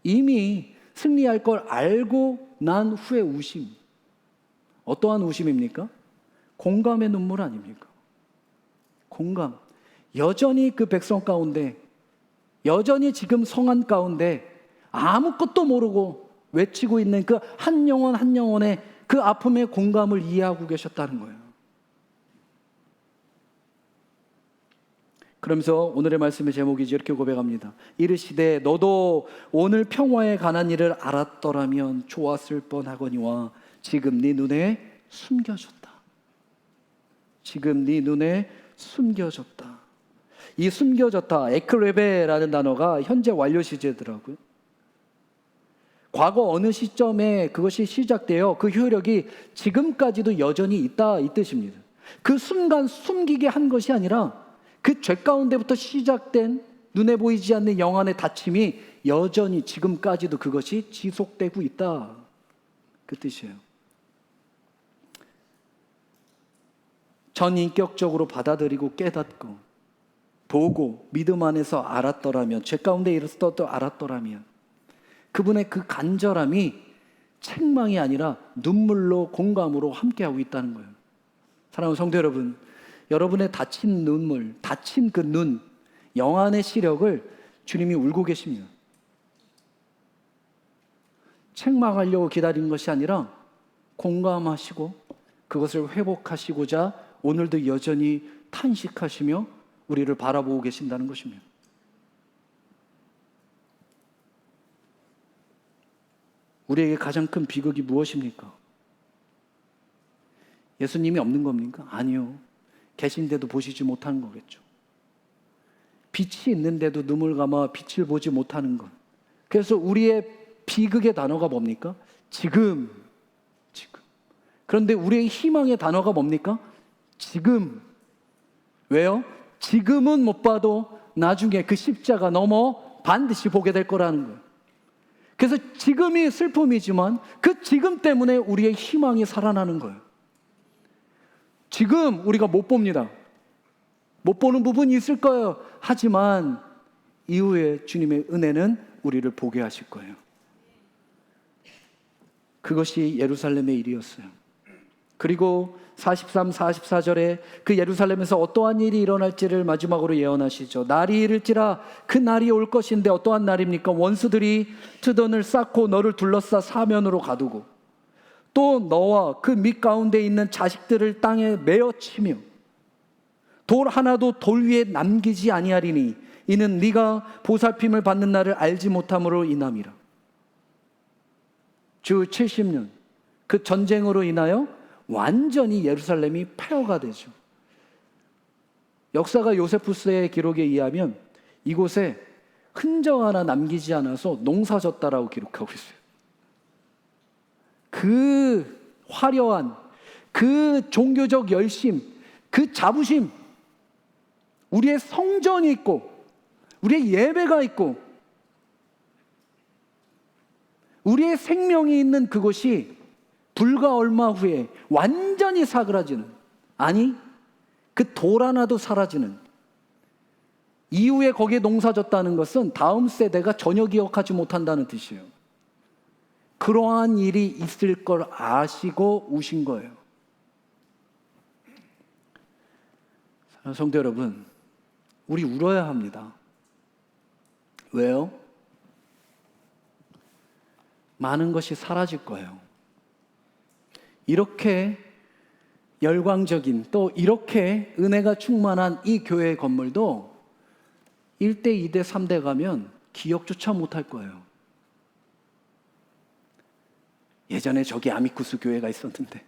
이미 승리할 걸 알고 난 후에 우심, 어떠한 우심입니까? 공감의 눈물 아닙니까? 공감. 여전히 그 백성 가운데, 여전히 지금 성안 가운데 아무것도 모르고 외치고 있는 그 한 영혼 한 영혼의 그 아픔의 공감을 이해하고 계셨다는 거예요. 그러면서 오늘의 말씀의 제목이 이렇게 고백합니다. 이르시되 너도 오늘 평화에 관한 일을 알았더라면 좋았을 뻔하거니와 지금 네 눈에 숨겨졌다. 지금 네 눈에 숨겨졌다. 이 숨겨졌다, 에크레베라는 단어가 현재 완료 시제더라고요. 과거 어느 시점에 그것이 시작되어 그 효력이 지금까지도 여전히 있다, 이 뜻입니다. 그 순간 숨기게 한 것이 아니라 그 죄 가운데부터 시작된 눈에 보이지 않는 영안의 다침이 여전히 지금까지도 그것이 지속되고 있다, 그 뜻이에요. 전인격적으로 받아들이고 깨닫고 보고 믿음 안에서 알았더라면, 죄 가운데 있었던 알았더라면 그분의 그 간절함이 책망이 아니라 눈물로 공감으로 함께하고 있다는 거예요. 사랑하는 성도 여러분, 여러분의 다친 눈물, 다친 그 눈, 영안의 시력을 주님이 울고 계십니다. 책망하려고 기다린 것이 아니라 공감하시고 그것을 회복하시고자 오늘도 여전히 탄식하시며 우리를 바라보고 계신다는 것입니다. 우리에게 가장 큰 비극이 무엇입니까? 예수님이 없는 겁니까? 아니요. 계신데도 보시지 못하는 거겠죠. 빛이 있는데도 눈물 감아 빛을 보지 못하는 것. 그래서 우리의 비극의 단어가 뭡니까? 지금. 그런데 우리의 희망의 단어가 뭡니까? 지금. 왜요? 지금은 못 봐도 나중에 그 십자가 넘어 반드시 보게 될 거라는 거예요. 그래서 지금이 슬픔이지만 그 지금 때문에 우리의 희망이 살아나는 거예요. 지금 우리가 못 봅니다. 못 보는 부분이 있을 거예요. 하지만 이후에 주님의 은혜는 우리를 보게 하실 거예요. 그것이 예루살렘의 일이었어요. 그리고 43, 44절에 그 예루살렘에서 어떠한 일이 일어날지를 마지막으로 예언하시죠. 날이 이를지라 그 날이 올 것인데 어떠한 날입니까? 원수들이 트돈을 쌓고 너를 둘러싸 사면으로 가두고 또 너와 그 밑 가운데 있는 자식들을 땅에 메어 치며 돌 하나도 돌 위에 남기지 아니하리니 이는 네가 보살핌을 받는 날을 알지 못함으로 인함이라. 주 70년 그 전쟁으로 인하여 완전히 예루살렘이 폐허가 되죠. 역사가 요세푸스의 기록에 의하면 이곳에 흔적 하나 남기지 않아서 농사졌다라고 기록하고 있어요. 그 화려한 그 종교적 열심, 그 자부심, 우리의 성전이 있고 우리의 예배가 있고 우리의 생명이 있는 그곳이 불과 얼마 후에 완전히 사그라지는, 아니 그 돌 하나도 사라지는, 이후에 거기에 농사졌다는 것은 다음 세대가 전혀 기억하지 못한다는 뜻이에요. 그러한 일이 있을 걸 아시고 우신 거예요. 성도 여러분, 우리 울어야 합니다. 왜요? 많은 것이 사라질 거예요. 이렇게 열광적인, 또 이렇게 은혜가 충만한 이 교회의 건물도 1대, 2대, 3대 가면 기억조차 못할 거예요. 예전에 저기 아미쿠스 교회가 있었는데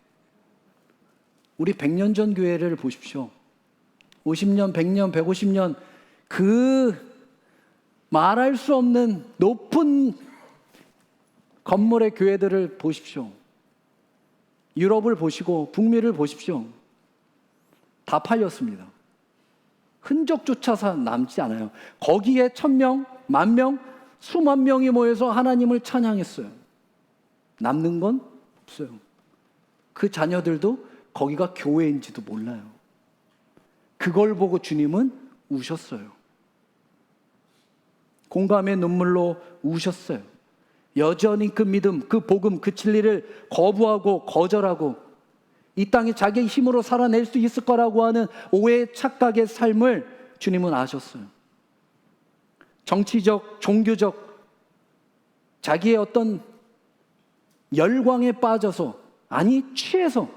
우리 100년 전 교회를 보십시오. 50년, 100년, 150년 그 말할 수 없는 높은 건물의 교회들을 보십시오. 유럽을 보시고 북미를 보십시오. 다 팔렸습니다. 흔적조차 남지 않아요. 거기에 1000명, 10,000명, 수만 명이 모여서 하나님을 찬양했어요. 남는 건 없어요. 그 자녀들도 거기가 교회인지도 몰라요. 그걸 보고 주님은 우셨어요. 공감의 눈물로 우셨어요. 여전히 그 믿음, 그 복음, 그 진리를 거부하고 거절하고 이 땅에 자기의 힘으로 살아낼 수 있을 거라고 하는 오해 착각의 삶을 주님은 아셨어요. 정치적, 종교적 자기의 어떤 열광에 빠져서, 아니 취해서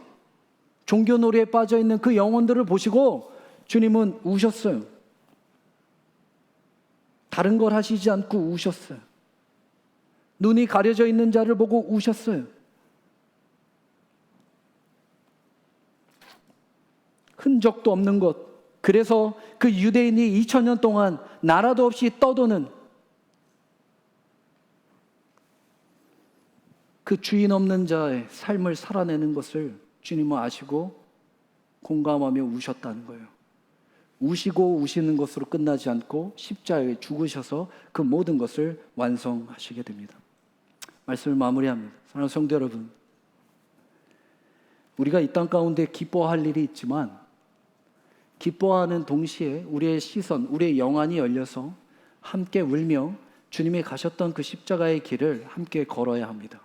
종교 놀이에 빠져 있는 그 영혼들을 보시고 주님은 우셨어요. 다른 걸 하시지 않고 우셨어요. 눈이 가려져 있는 자를 보고 우셨어요. 흔적도 없는 것. 그래서 그 유대인이 2000년 동안 나라도 없이 떠도는 그 주인 없는 자의 삶을 살아내는 것을 주님은 아시고 공감하며 우셨다는 거예요. 우시고 우시는 것으로 끝나지 않고 십자가에 죽으셔서 그 모든 것을 완성하시게 됩니다. 말씀을 마무리합니다. 사랑하는 성도 여러분, 우리가 이 땅 가운데 기뻐할 일이 있지만 기뻐하는 동시에 우리의 시선, 우리의 영안이 열려서 함께 울며 주님이 가셨던 그 십자가의 길을 함께 걸어야 합니다.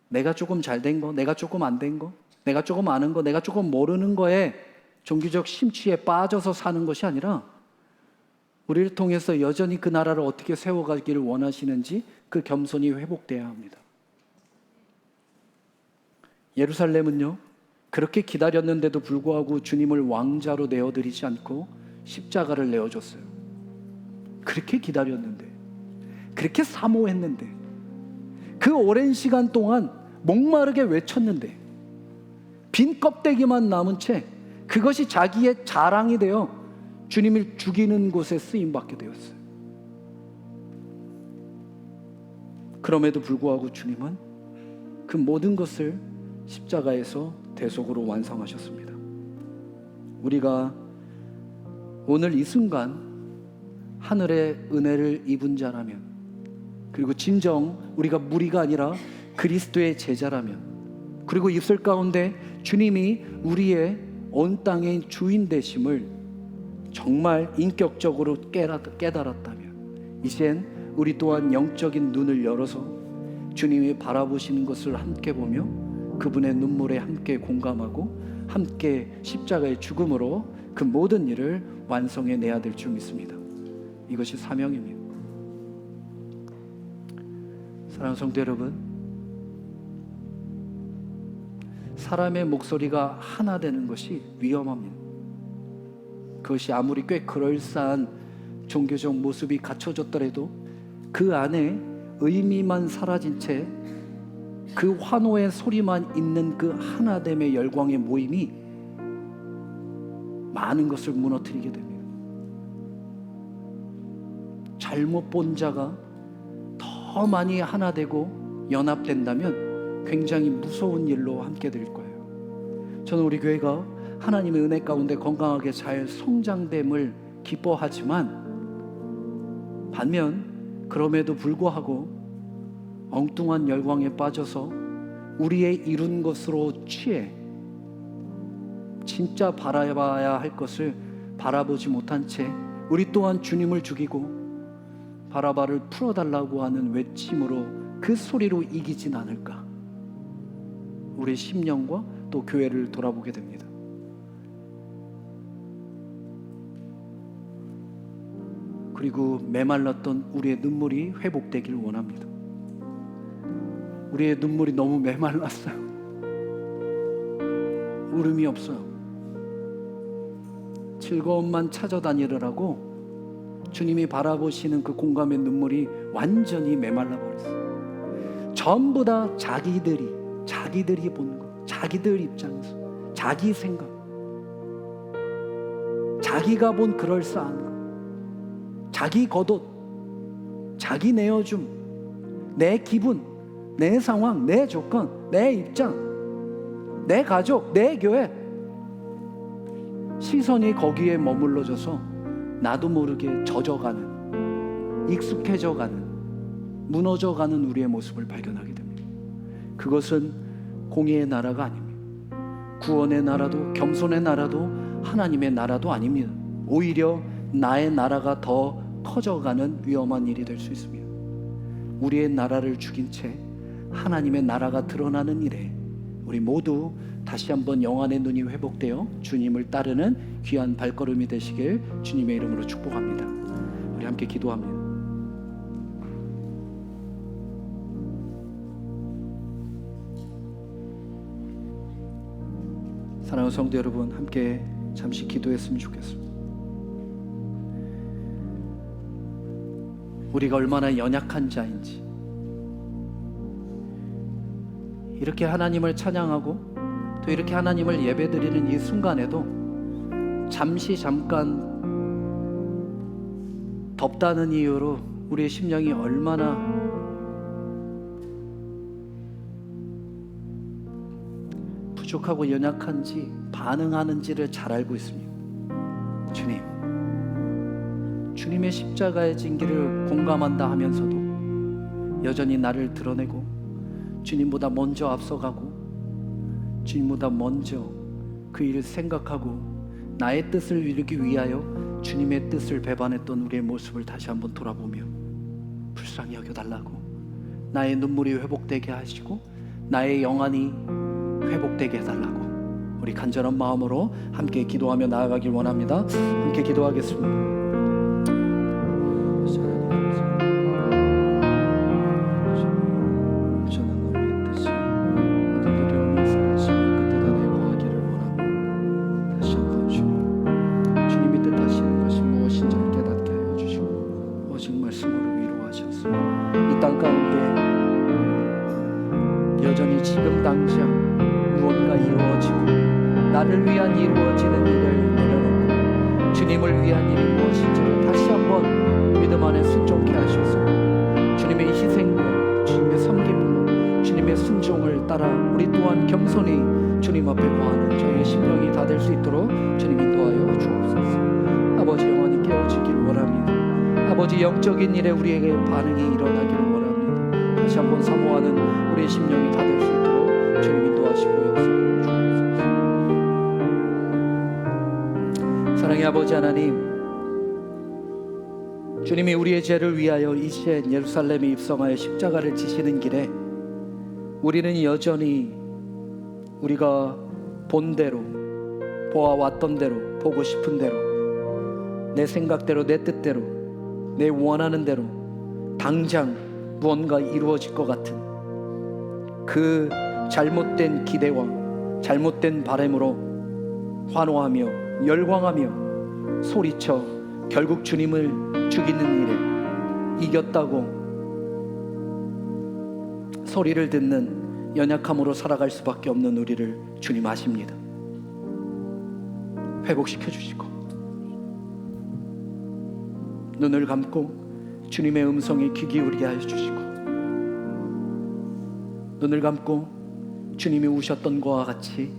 내가 조금 잘된 거, 내가 조금 안 된 거, 내가 조금 아는 거, 내가 조금 모르는 거에 종교적 심취에 빠져서 사는 것이 아니라 우리를 통해서 여전히 그 나라를 어떻게 세워가기를 원하시는지 그 겸손이 회복돼야 합니다. 예루살렘은요, 그렇게 기다렸는데도 불구하고 주님을 왕자로 내어드리지 않고 십자가를 내어줬어요. 그렇게 기다렸는데, 그렇게 사모했는데, 그 오랜 시간 동안 목마르게 외쳤는데 빈 껍데기만 남은 채 그것이 자기의 자랑이 되어 주님을 죽이는 곳에 쓰임받게 되었어요. 그럼에도 불구하고 주님은 그 모든 것을 십자가에서 대속으로 완성하셨습니다. 우리가 오늘 이 순간 하늘의 은혜를 입은 자라면, 그리고 진정 우리가 무리가 아니라 그리스도의 제자라면, 그리고 입술 가운데 주님이 우리의 온 땅의 주인 되심을 정말 인격적으로 깨달았다면, 이젠 우리 또한 영적인 눈을 열어서 주님이 바라보시는 것을 함께 보며 그분의 눈물에 함께 공감하고 함께 십자가의 죽음으로 그 모든 일을 완성해내야 될 줄 믿습니다. 이것이 사명입니다. 사랑하는 성도 여러분, 사람의 목소리가 하나 되는 것이 위험합니다. 그것이 아무리 꽤 그럴싸한 종교적 모습이 갖춰졌더라도 그 안에 의미만 사라진 채 그 환호의 소리만 있는 그 하나됨의 열광의 모임이 많은 것을 무너뜨리게 됩니다. 잘못 본 자가 더 많이 하나 되고 연합된다면 굉장히 무서운 일로 함께 될 거예요. 저는 우리 교회가 하나님의 은혜 가운데 건강하게 잘 성장됨을 기뻐하지만, 반면 그럼에도 불구하고 엉뚱한 열광에 빠져서 우리의 이룬 것으로 취해 진짜 바라봐야 할 것을 바라보지 못한 채 우리 또한 주님을 죽이고 바라바를 풀어달라고 하는 외침으로 그 소리로 이기진 않을까, 우리 심령과 또 교회를 돌아보게 됩니다. 그리고 메말랐던 우리의 눈물이 회복되길 원합니다. 우리의 눈물이 너무 메말랐어요. 울음이 없어요. 즐거움만 찾아다니느라고 주님이 바라보시는 그 공감의 눈물이 완전히 메말라 버렸어요. 전부 다 자기들이 본 거, 자기들 입장에서, 자기 생각, 자기가 본 그럴싸한 거, 자기 겉옷, 자기 내어줌, 내 기분, 내 상황, 내 조건, 내 입장, 내 가족, 내 교회, 시선이 거기에 머물러져서 나도 모르게 젖어가는, 익숙해져가는, 무너져가는 우리의 모습을 발견하게 됩니다. 그것은 공의의 나라가 아닙니다. 구원의 나라도 겸손의 나라도 하나님의 나라도 아닙니다. 오히려 나의 나라가 더 커져가는 위험한 일이 될 수 있습니다. 우리의 나라를 죽인 채 하나님의 나라가 드러나는 일에 우리 모두 다시 한번 영안의 눈이 회복되어 주님을 따르는 귀한 발걸음이 되시길 주님의 이름으로 축복합니다. 우리 함께 기도합니다. 사랑하는 성도 여러분, 함께 잠시 기도했으면 좋겠습니다. 우리가 얼마나 연약한 자인지, 이렇게 하나님을 찬양하고 또 이렇게 하나님을 예배드리는 이 순간에도 잠깐 덥다는 이유로 우리의 심령이 얼마나 부족하고 연약한지 반응하는지를 잘 알고 있습니다. 주님의 십자가의 진기를 공감한다 하면서도 여전히 나를 드러내고 주님보다 먼저 앞서가고 주님보다 먼저 그 일을 생각하고 나의 뜻을 이루기 위하여 주님의 뜻을 배반했던 우리의 모습을 다시 한번 돌아보며 불쌍히 여겨달라고, 나의 눈물이 회복되게 하시고 나의 영안이 회복되게 해달라고 우리 간절한 마음으로 함께 기도하며 나아가길 원합니다. 함께 기도하겠습니다. 여전히 지금 당장 무언가 이루어지고 나를 위한 이루어지는 일을 내려놓고 주님을 위한 일이 무엇인지를 다시 한번 믿음 안에 순종케 하셔서 주님의 희생과 주님의 섬김과 주님의 순종을 따라 우리 또한 겸손히 주님 앞에 거하는 저희의 심령이 다 될 수 있도록 주님 인도하여 주옵소서. 아버지, 영원히 깨어지길 원합니다. 아버지, 영적인 일에 우리에게 반응이 일어나기를 원합니다. 다시 한번 사모하는 우리의 심령이 다 될 수 있도록 주님 인도하시고 역사하여 주옵소서. 사랑의 아버지 하나님, 주님이 우리의 죄를 위하여 이제 예루살렘에 입성하여 십자가를 지시는 길에 우리는 여전히 우리가 본 대로, 보아왔던 대로, 보고 싶은 대로, 내 생각대로, 내 뜻대로, 내 원하는 대로 당장 무언가 이루어질 것 같은 그 잘못된 기대와 잘못된 바람으로 환호하며 열광하며 소리쳐 결국 주님을 죽이는 일에 이겼다고 소리를 듣는 연약함으로 살아갈 수밖에 없는 우리를 주님 아십니다. 회복시켜 주시고 눈을 감고 주님의 음성에 귀 기울이게 하여 주시고 눈을 감고 주님이 우셨던 것과 같이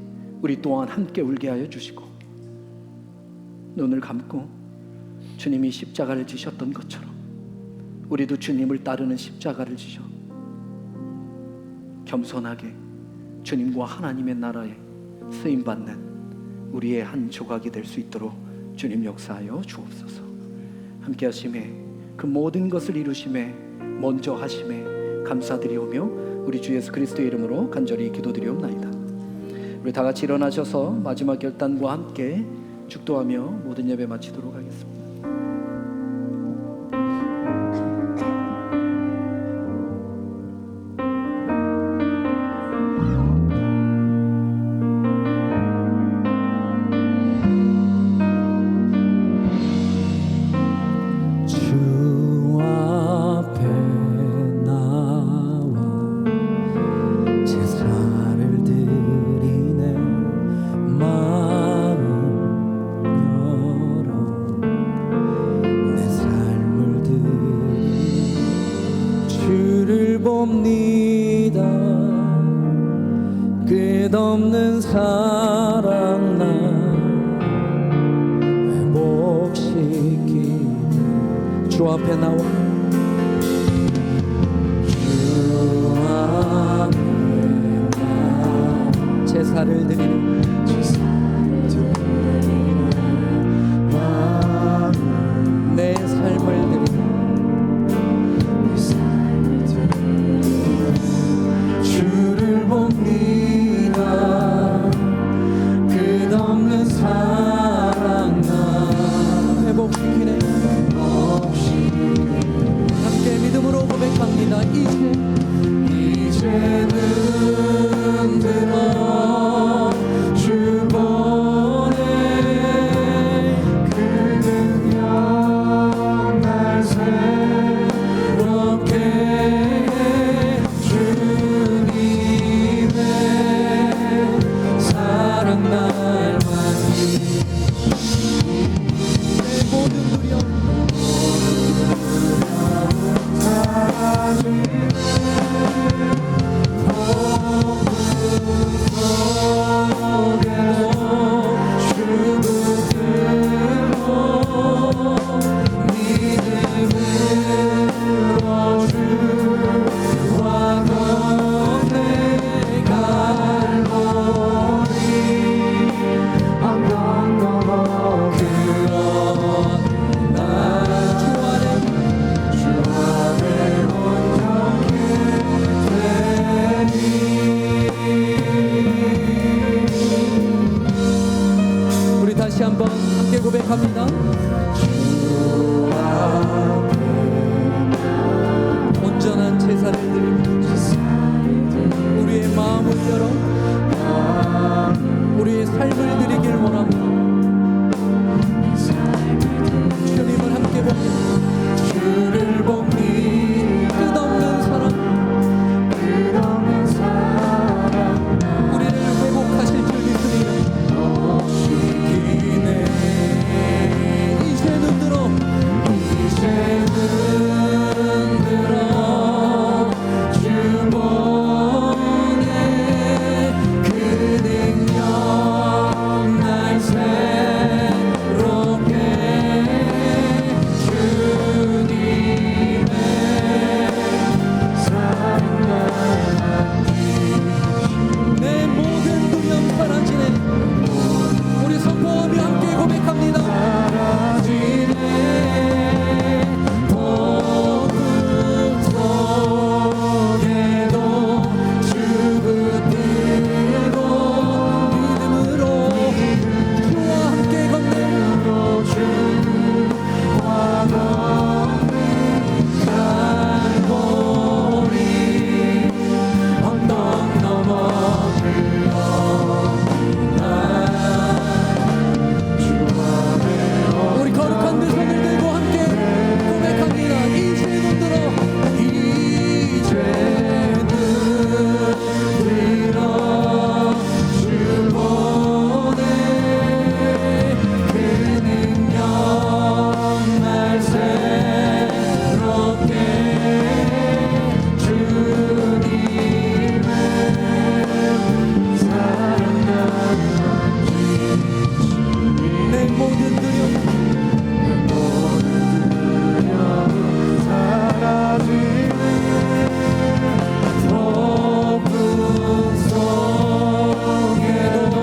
우리 또한 함께 울게 하여 주시고 눈을 감고 주님이 십자가를 지셨던 것처럼 우리도 주님을 따르는 십자가를 지셔 겸손하게 주님과 하나님의 나라에 쓰임받는 우리의 한 조각이 될 수 있도록 주님 역사하여 주옵소서. 함께 하심에 그 모든 것을 이루심에 먼저 하심에 감사드리오며 우리 주 예수 그리스도의 이름으로 간절히 기도드리옵나이다. 우리 다 같이 일어나셔서 마지막 결단과 함께 축도하며 모든 예배 마치도록 하겠습니다. 끝없는 사랑 날 회복시키는 주 앞에 나와 주 앞에 나와 우리 다시 한번 함께 고백합니다. 온전한 제사를 드리며 우리의 마음을 열어 우리의 삶을 드리길 원합니다. 주님을 함께 보며 주를 봅니 끝없는 사랑 우리를 회복하실 줄 믿으리라. 이제는 들어 주번에 그 능력 날 새롭게 주님의 내 모든 두려움 사라지네. 우리 선포하며 함께 고백합니다. 사라지네. 폭풍 속에도 주 붙들고 믿음으로 주와 함께 걷는 주와 걷는 갈보리 언덕 넘어 우리 거룩한 두 손을 들고 함께 고백합니다. 이제는 들어 주보내 그 능력 날 새롭게 주님의 내 모든 두려움 사라지네. 폭풍 속에도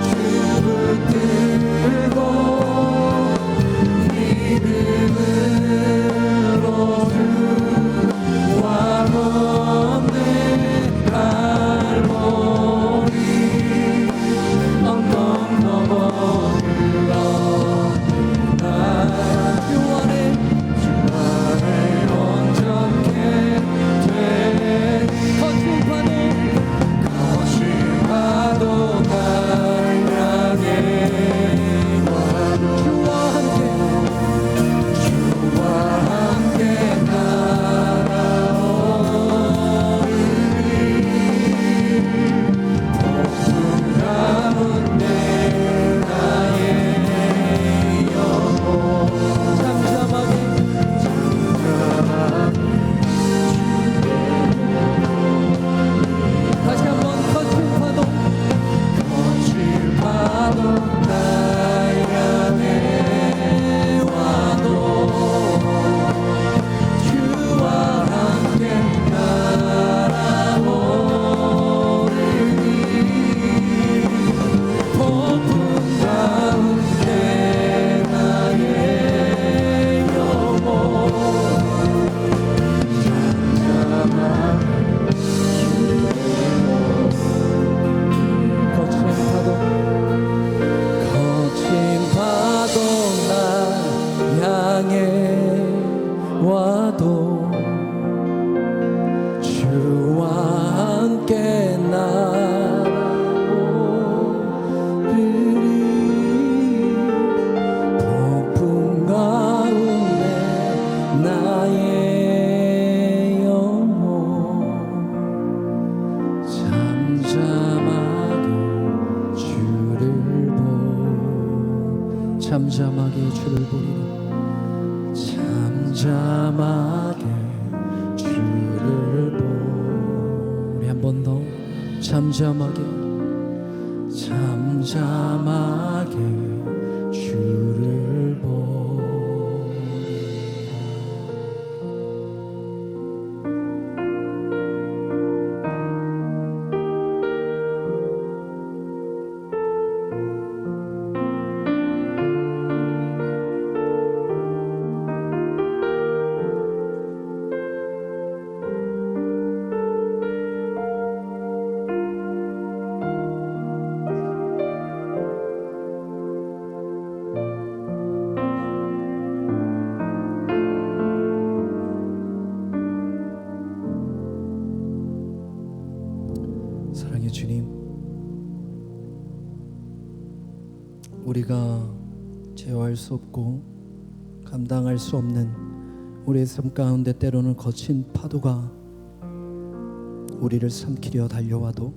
주 붙들고 믿음으로 주와 걷네. 갈보리 언덕 넘어 주 안에 온전케 되니 거친 파도 날 향해 와도 주와 함께 날아오르니 폭풍 가운데 나의 영혼 잠잠하게 다시 한번 거친 파도 날 향해 와도 주와 함께 날아오르니 폭풍 가운데 나의 영혼 거친 파도 날 향해 와도 주와 함께 날아오르리 폭풍 가운데 나의 영혼 잠잠하게 주를 보리라. 잠잠하게 주를 잠잠하게 주를 보리라. 사랑의 주님, 우리가 제어할 수 없고 감당할 수 없는 우리의 삶 가운데 때로는 거친 파도가 우리를 삼키려 달려와도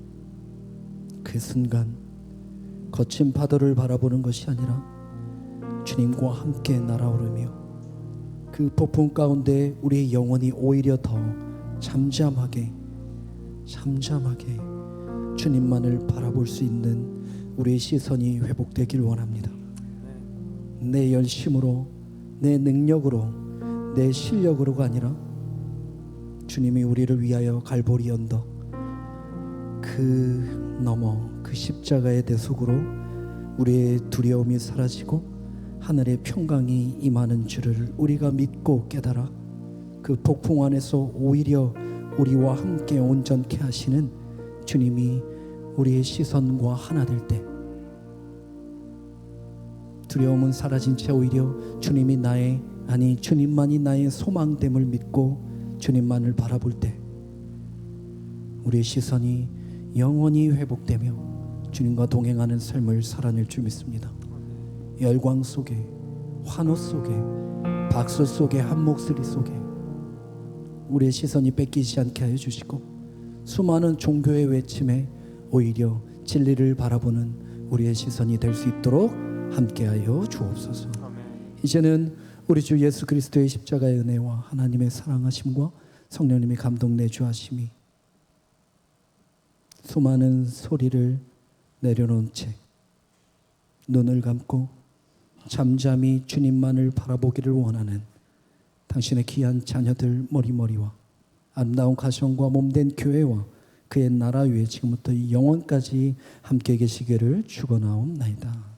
그 순간 거친 파도를 바라보는 것이 아니라 주님과 함께 날아오르며 그 폭풍 가운데 우리의 영혼이 오히려 더 잠잠하게 주님만을 바라볼 수 있는 우리의 시선이 회복되길 원합니다. 내 열심으로, 내 능력으로, 내 실력으로가 아니라 주님이 우리를 위하여 갈보리 언덕 그 너머 그 십자가의 대속으로 우리의 두려움이 사라지고 하늘의 평강이 임하는 줄을 우리가 믿고 깨달아 그 폭풍 안에서 오히려 우리와 함께 온전케 하시는 주님이 우리의 시선과 하나 될 때 두려움은 사라진 채 오히려 주님만이 나의 소망됨을 믿고 주님만을 바라볼 때 우리의 시선이 영원히 회복되며 주님과 동행하는 삶을 살아낼 줄 믿습니다. 열광 속에, 환호 속에, 박수 속에, 한 목소리 속에 우리의 시선이 뺏기지 않게 하여 주시고 수많은 종교의 외침에 오히려 진리를 바라보는 우리의 시선이 될 수 있도록 함께하여 주옵소서. 이제는 우리 주 예수 그리스도의 십자가의 은혜와 하나님의 사랑하심과 성령님의 감동 내주하심이 수많은 소리를 내려놓은 채 눈을 감고 잠잠히 주님만을 바라보기를 원하는 당신의 귀한 자녀들 머리머리와 아름다운 가정과 몸된 교회와 그의 나라 위에 지금부터 영원까지 함께 계시기를 축원하옵나이다.